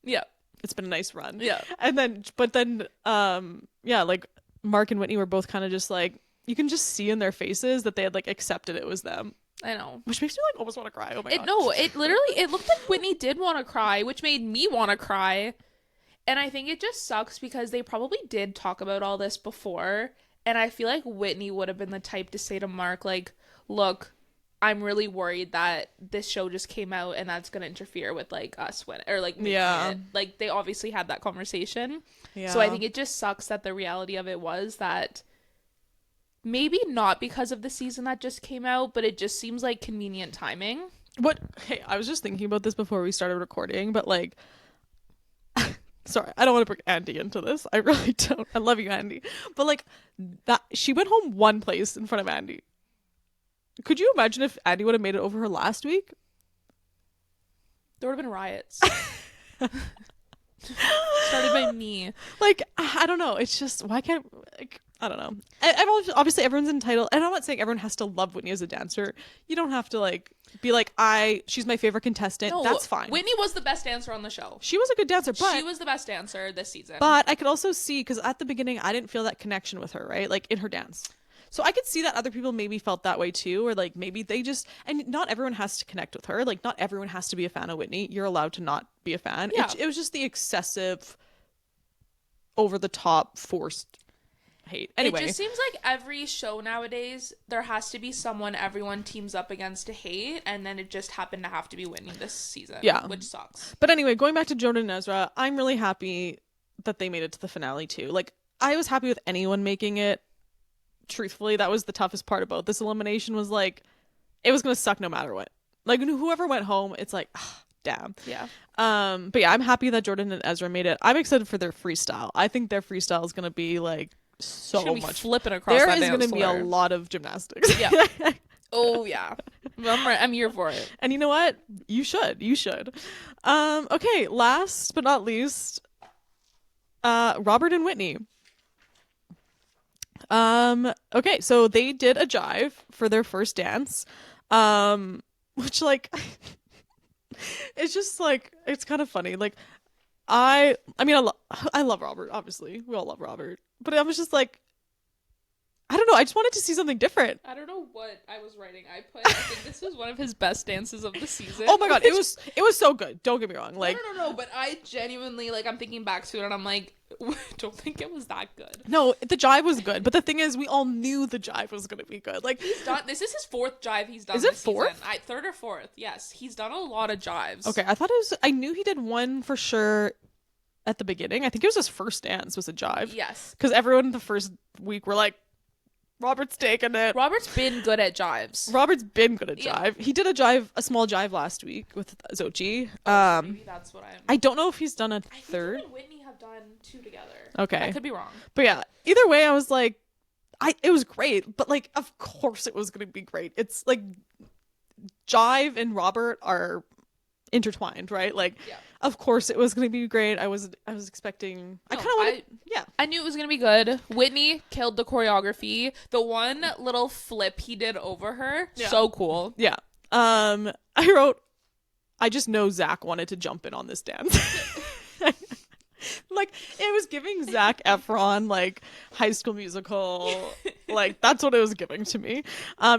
yeah, it's been a nice run. Yeah. And then, but then, like Mark and Whitney were both kind of just like, you can just see in their faces that they had like accepted it was them. I know. Which makes me like almost want to cry. Oh my god. No, it looked like Whitney did want to cry, which made me want to cry. And I think it just sucks because they probably did talk about all this before. And I feel like Whitney would have been the type to say to Mark, like, look, I'm really worried that this show just came out and that's going to interfere with like us or like making it. Like they obviously had that conversation. Yeah. So I think it just sucks that the reality of it was that maybe not because of the season that just came out, but it just seems like convenient timing. Hey, I was just thinking about this before we started recording, but like, sorry, I don't want to bring Andy into this. I really don't. I love you, Andy. But like that, she went home one place in front of Andy. Could you imagine if Andy would have made it over her last week? There would have been riots. Started by me. Like, I don't know. It's just, why can't, like, I don't know. Obviously, everyone's entitled. And I'm not saying everyone has to love Whitney as a dancer. You don't have to, like, be like, she's my favorite contestant. No, that's fine. Whitney was the best dancer on the show. She was a good dancer, but... She was the best dancer this season. But I could also see, because at the beginning, I didn't feel that connection with her, right? Like, in her dance. So I could see that other people maybe felt that way too, or like maybe they just, and not everyone has to connect with her. Like not everyone has to be a fan of Whitney. You're allowed to not be a fan. Yeah. It was just the excessive, over the top, forced hate. Anyway. It just seems like every show nowadays, there has to be someone everyone teams up against to hate, and then it just happened to have to be Whitney this season. Yeah. Which sucks. But anyway, going back to Jordan and Ezra, I'm really happy that they made it to the finale too. Like I was happy with anyone making it. Truthfully, that was the toughest part about this elimination, was like it was gonna suck no matter what. Like whoever went home, it's like damn. Yeah. But yeah, I'm happy that Jordan and Ezra made it. I'm excited for their freestyle. I think their freestyle is gonna be like so much flipping across. There is gonna be a lot of gymnastics. Yeah. Oh yeah. I'm here for it. And you know what? You should. Okay, last but not least, Robert and Whitney. Okay, so they did a jive for their first dance, which like it's just like it's kind of funny. Like I love Robert, obviously we all love Robert, but I was just like, I don't know, I just wanted to see something different. I don't know what I was writing. I think this was one of his best dances of the season. Oh my god, it was so good, don't get me wrong. Like no, but I genuinely, like, I'm thinking back to it and I'm like, don't think it was that good. No, the jive was good, but the thing is, we all knew the jive was going to be good. Like he's done. This is his fourth jive he's done. Is it fourth? Third or fourth? Yes, he's done a lot of jives. Okay, I thought it was. I knew he did one for sure at the beginning. I think it was his first dance was a jive. Yes, because everyone the first week were like, Robert's taking it. Robert's been good at jives. Robert's been good at Yeah. jive. He did a small jive last week with Xochi. So maybe that's what I don't know if he's done a I think third. him and Whitney have done 2 together. Okay. I could be wrong. But yeah, either way, I was like, it was great, but like, of course it was going to be great. It's like jive and Robert are intertwined, right? Like, Yeah. of course it was going to be great. I was expecting. I No, kind of wanted. Yeah. I knew it was gonna be good. Whitney killed the choreography. The one little flip he did over her, Yeah. so cool. Yeah. I wrote, I just know Zach wanted to jump in on this dance. Like, it was giving Zac Efron, like, High School Musical. Like, that's what it was giving to me.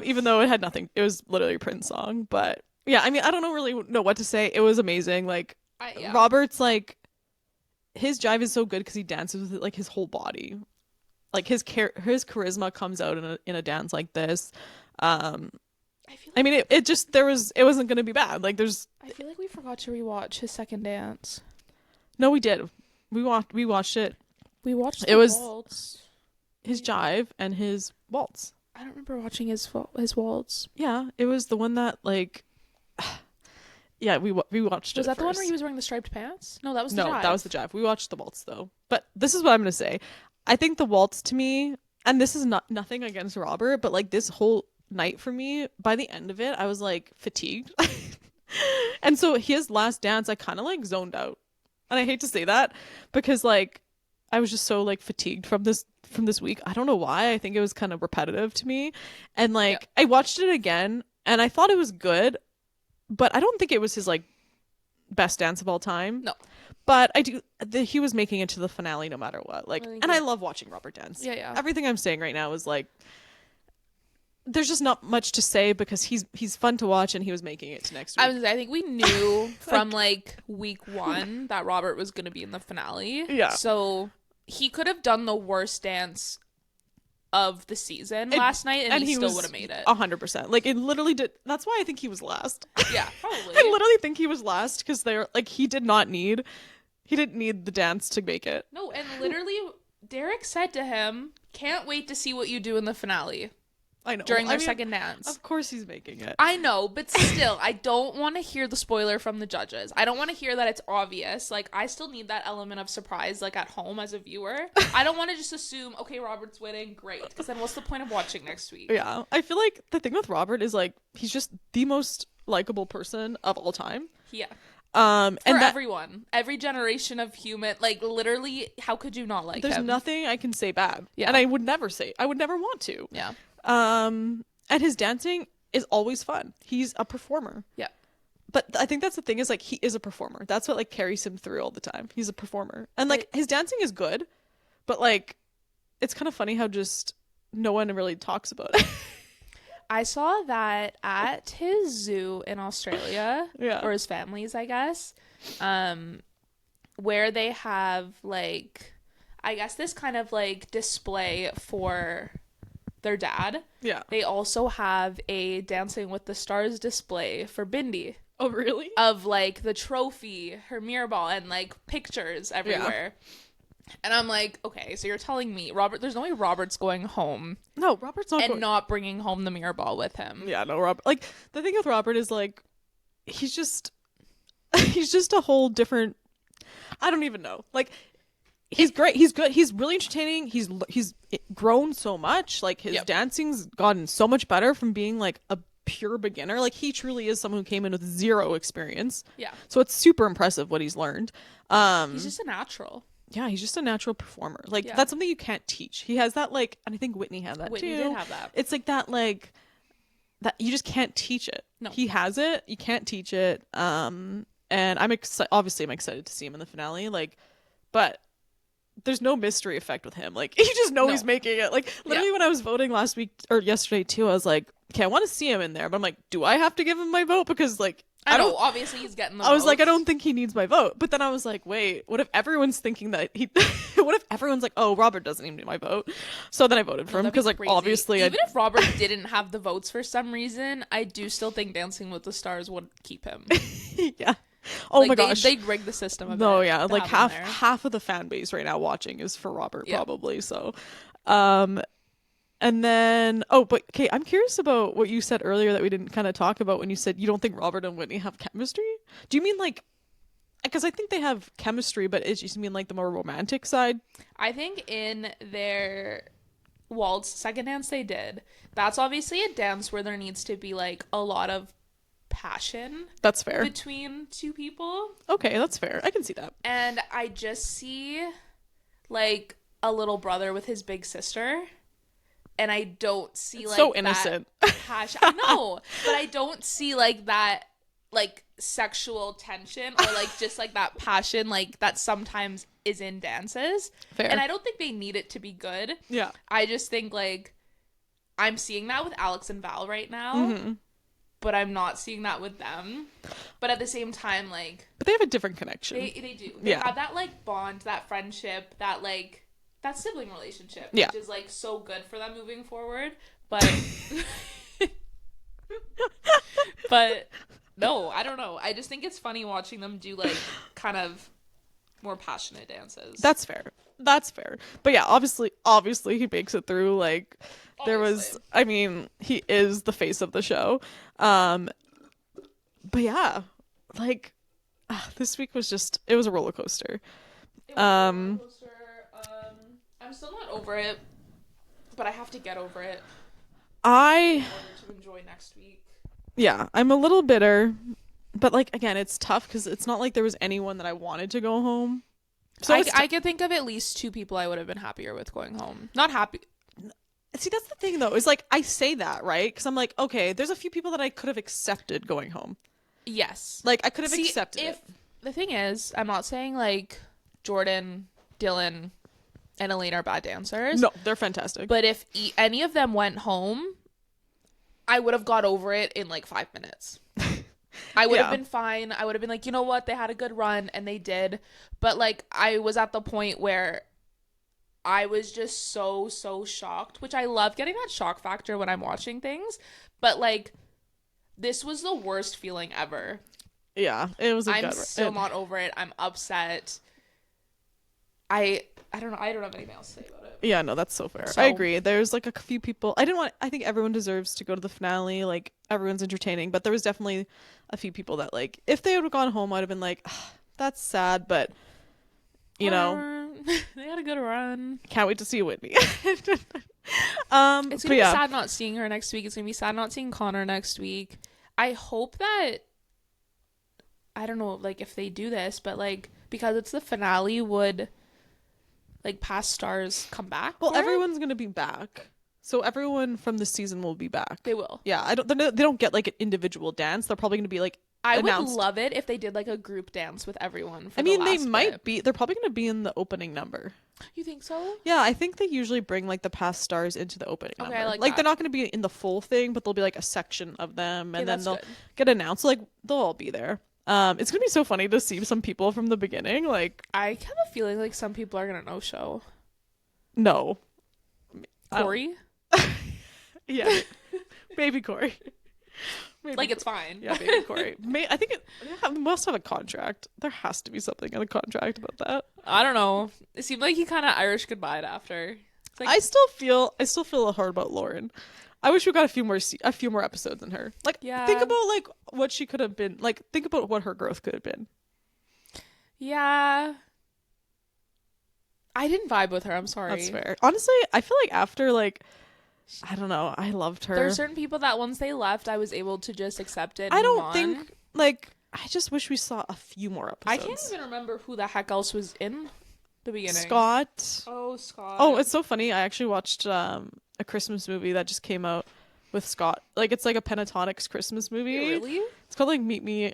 Even though it had nothing. It was literally a Prince song. But, yeah, I mean, I don't really know what to say. It was amazing. Like, Yeah. Robert's, like, his jive is so good because he dances with, like, his whole body. Like, his charisma comes out in a dance like this. I mean, it wasn't going to be bad. Like, I feel like we forgot to rewatch his second dance. No, we did. We watched it. We watched It was waltz. his jive and his waltz. I don't remember watching his waltz. Yeah, it was the one that, like, yeah, we watched it. Was that the one first. where he was wearing the striped pants? No, that was the No, jive. that was the jive. We watched the waltz though. But this is what I'm gonna say. I think the waltz to me, and this is nothing against Robert, but like this whole night for me, by the end of it, I was like fatigued. And so his last dance, I kind of like zoned out. And I hate to say that because like I was just so like fatigued from this week. I don't know why. I think it was kind of repetitive to me. And like I watched it again and I thought it was good, but I don't think it was his like best dance of all time. No. But he was making it to the finale no matter what. Like, and I love watching Robert dance. Yeah. Everything I'm saying right now is like, there's just not much to say because he's fun to watch and he was making it to next week. I think we knew from like week 1 that Robert was going to be in the finale. Yeah. So he could have done the worst dance of the season last night and he still would have made it. 100%. Like it literally did. That's why I think he was last. Yeah, probably. I literally think he was last because they're like, he didn't need the dance to make it. No, and literally Derek said to him, "Can't wait to see what you do in the finale." I know. During their second dance. Of course he's making it. I know, but still, I don't want to hear the spoiler from the judges. I don't want to hear that it's obvious. Like, I still need that element of surprise, like, at home as a viewer. I don't want to just assume, okay, Robert's winning, great. Because then what's the point of watching next week? Yeah. I feel like the thing with Robert is, like, he's just the most likable person of all time. Yeah. And everyone. Every generation of human. Like, literally, how could you not like him? There's nothing I can say bad. Yeah. And I would never want to. Yeah. And his dancing is always fun. He's a performer. Yeah. But I think that's the thing is like he is a performer. That's what like carries him through all the time. He's a performer. And like his dancing is good, but like it's kind of funny how just no one really talks about it. I saw that at his zoo in Australia, or his family's, I guess, where they have like, I guess this kind of like display for their dad. Yeah. They also have a Dancing with the Stars display for Bindi. Oh, really? Of like the trophy, her mirror ball, and like pictures everywhere. Yeah. And I'm like, okay, so you're telling me there's no way Robert's going home. No, Robert's not not bringing home the mirror ball with him. Yeah, no, Robert. Like the thing with Robert is like he's just a whole different. I don't even know. Like he's great. He's good. He's really entertaining. He's grown so much. Like his dancing's gotten so much better from being like a pure beginner. Like he truly is someone who came in with zero experience. Yeah. So it's super impressive what he's learned. He's just a natural. Yeah, he's just a natural performer. Like that's something you can't teach. He has that like, and I think Whitney had that too. Whitney did have that. It's like that that you just can't teach it. No. He has it. You can't teach it. And I'm obviously I'm excited to see him in the finale. Like, but there's no mystery effect with him. Like you just know he's making it. Like literally when I was voting last week or yesterday too, I was like, okay, I want to see him in there, but I'm like, do I have to give him my vote? Because like I know, obviously he's getting the I was like, I don't think he needs my vote. But then I was like, wait, what if everyone's thinking that he what if everyone's like, oh, Robert doesn't even need my vote? So then I voted for him because like obviously even if Robert didn't have the votes for some reason, I do still think Dancing with the Stars would keep him. Yeah. Oh like my gosh. They'd rig the system a bit. No, yeah. Like half of the fan base right now watching is for Robert probably. So And then, oh, but okay, I'm curious about what you said earlier that we didn't kind of talk about when you said you don't think Robert and Whitney have chemistry. Do you mean like, because I think they have chemistry, but it's just mean like the more romantic side? I think in their waltz second dance they did, that's obviously a dance where there needs to be like a lot of passion That's fair. between two people. Okay, that's fair. I can see that. And I just see like a little brother with his big sister. And I don't see It's like so innocent. that passion. I know, but I don't see like that like sexual tension or like just like that passion like that sometimes is in dances. Fair. And I don't think they need it to be good. Yeah. I just think like I'm seeing that with Alix and Val right now, Mm-hmm. but I'm not seeing that with them. But at the same time, like But they have a different connection. they do. They Yeah. have that like bond, that friendship, that like that sibling relationship, Yeah. which is like so good for them moving forward. But but no, I don't know. I just think it's funny watching them do like kind of more passionate dances. That's fair. That's fair. But yeah, obviously he makes it through. Like there was, Obviously. I mean, he is the face of the show. But yeah, like this week was just, it was a roller coaster. It was a roller coaster. I'm still not over it, but I have to get over it I in order to enjoy next week. Yeah, I'm a little bitter, but like again, it's tough because it's not like there was anyone that I wanted to go home. So I could think of at least two people I would have been happier with going home. Not happy. see, that's the thing though, is like I say that, right? Because I'm like, okay, there's a few people that I could have accepted going home. Yes. Like I could have accepted if it. the thing is, I'm not saying like Jordan, Dylan, and Elaine are bad dancers. No, they're fantastic. But if any of them went home, I would have got over it in like 5 minutes. I would have Yeah. been fine. I would have been like, you know what? They had a good run and they did. But like, I was at the point where I was just so shocked, which I love getting that shock factor when I'm watching things. But like, this was the worst feeling ever. Yeah, it was a I'm gut. still not over it. I'm upset. I don't know. I don't have anything else to say about it. Yeah, no, that's so fair. So- I agree. There's like a few people. I think everyone deserves to go to the finale. Like everyone's entertaining, but there was definitely a few people that like if they would have gone home, I'd have been like, that's sad, but you know, they had a good run. can't wait to see Whitney. It's but gonna be yeah, sad not seeing her next week. It's gonna be sad not seeing Connor next week. I hope that I don't know, like if they do this, but like because it's the finale, would like past stars come back? well, for it? everyone's gonna be back, so everyone from this season will be back. They will. Yeah, they don't get like an individual dance. They're probably gonna be like I would announced. love it if they did like a group dance with everyone. For I mean, the they last might bit. be. They're probably gonna be in the opening number. You think so? Yeah, I think they usually bring like the past stars into the opening Okay, number. I like they're that. not going to be in the full thing, but there'll be like a section of them, and Yeah, then that's they'll good. get announced. Like they'll all be there. It's gonna be so funny to see some people from the beginning. Like, I have a feeling like some people are gonna no show. no, I don't- Corey, yeah, maybe Corey. Maybe like it's fine. yeah, maybe Corey. I think it must have a contract. There has to be something in a contract about that. I don't know. It seemed like he kind of Irish goodbye'd after. It's like, I still feel hard about Lauren. I wish we got a few more episodes in her. Like, Yeah. think about like what she could have been. Like, think about what her growth could have been. yeah. I didn't vibe with her. I'm sorry. That's fair. Honestly, I feel like after like, I don't know, I loved her. There are certain people that once they left, I was able to just accept it. And I move don't on. think like I just wish we saw a few more I episodes. can't even remember who the heck else was in the beginning. Scott. Oh, Scott. Oh, it's so funny. I actually watched a Christmas movie that just came out with Scott. Like it's like a Pentatonics Christmas movie. Really? It's called like Meet Me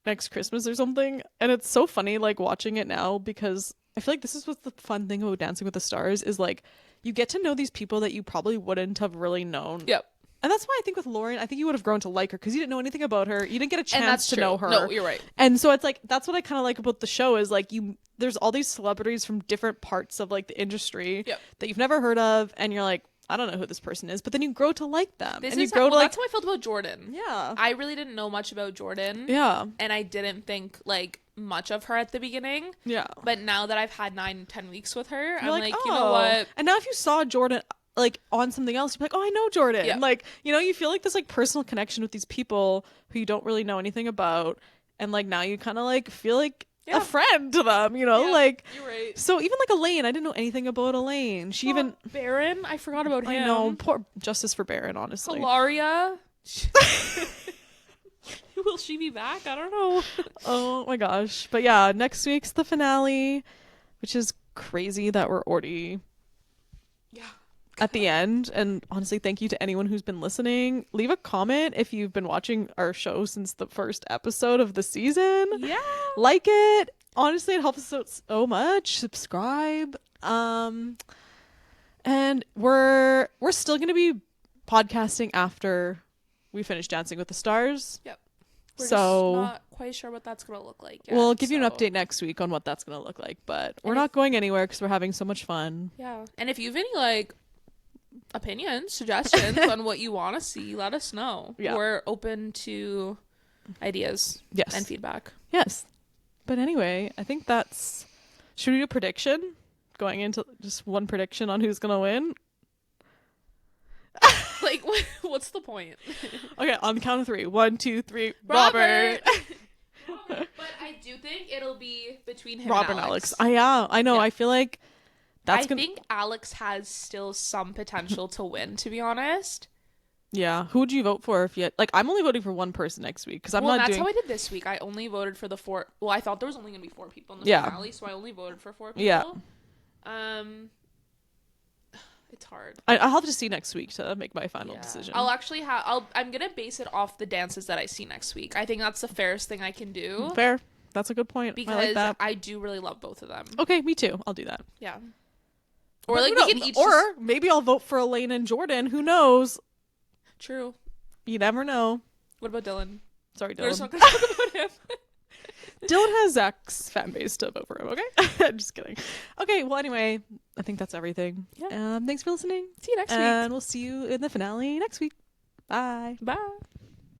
Next Christmas or something. And it's so funny like watching it now because I feel like this is what's the fun thing about Dancing with the Stars is like you get to know these people that you probably wouldn't have really known. Yep. And that's why I think with Lauren, I think you would have grown to like her because you didn't know anything about her. You didn't get a And that's chance to true. know her. No, you're right. And so it's like that's what I kind of like about the show is like there's all these celebrities from different parts of like the industry Yep. that you've never heard of and you're like I don't know who this person is, but then you grow to like them. This and you is grow to well, like that's how I felt about Jordan. yeah. I really didn't know much about Jordan. Yeah. And I didn't think like much of her at the beginning. Yeah. But now that I've had 9-10 weeks with her, You're I'm like, you know "Oh." what? And now if you saw Jordan like on something else, you're like, oh, I know Jordan. Yeah. Like, you know, you feel like this like personal connection with these people who you don't really know anything about, and like now you kind of like feel like a friend to them, you know. Yeah, like you're right. So even like Elaine, I didn't know anything about Elaine. She even Baron, I forgot about him. I know, poor justice for Baron, honestly. Hilaria. Will she be back? I don't know. Oh my gosh. But yeah, next week's the finale, which is crazy that we're already at the end. And honestly, thank you to anyone who's been listening. Leave a comment if you've been watching our show since the first episode of the season. Yeah. Like it. Honestly, it helps us so much. Subscribe. And we're still gonna be podcasting after we finish Dancing with the Stars. Yep. We're so just not quite sure what that's going to look like yet. We'll give you an update next week on what that's going to look like, but we're not going anywhere because we're having so much fun. Yeah. And if you have any like opinions, suggestions on what you want to see, let us know. Yeah. We're open to ideas and feedback. Yes. But anyway, I think that's... Should we do a prediction? Going into just one prediction on who's going to win? Like, what's the point? Okay, on the count of 3. 1, 2, 3. Robert. But I do think it'll be between him Robert and Alex. I know. Yeah. I feel like I think Alex has still some potential to win, to be honest. Yeah. Who would you vote for if you had... Like, I'm only voting for one person next week because that's how I did this week. I only voted for the 4... Well, I thought there was only going to be 4 people in the finale, so I only voted for 4 people. Yeah. It's hard. I'll have to see next week to make my final decision. I'm gonna base it off the dances that I see next week. I think that's the fairest thing I can do. Fair. That's a good point. Because I like that. I do really love both of them. Okay, me too. I'll do that. Yeah. Or like we can each maybe I'll vote for Elaine and Jordan. Who knows? True. You never know. What about Dylan? Sorry, Dylan. We're just not gonna talk about him. Dylan has Zach's fan base to vote for him, okay? Just kidding. Okay, well, anyway, I think that's everything. Yeah. Thanks for listening. See you next week. And we'll see you in the finale next week. Bye. Bye.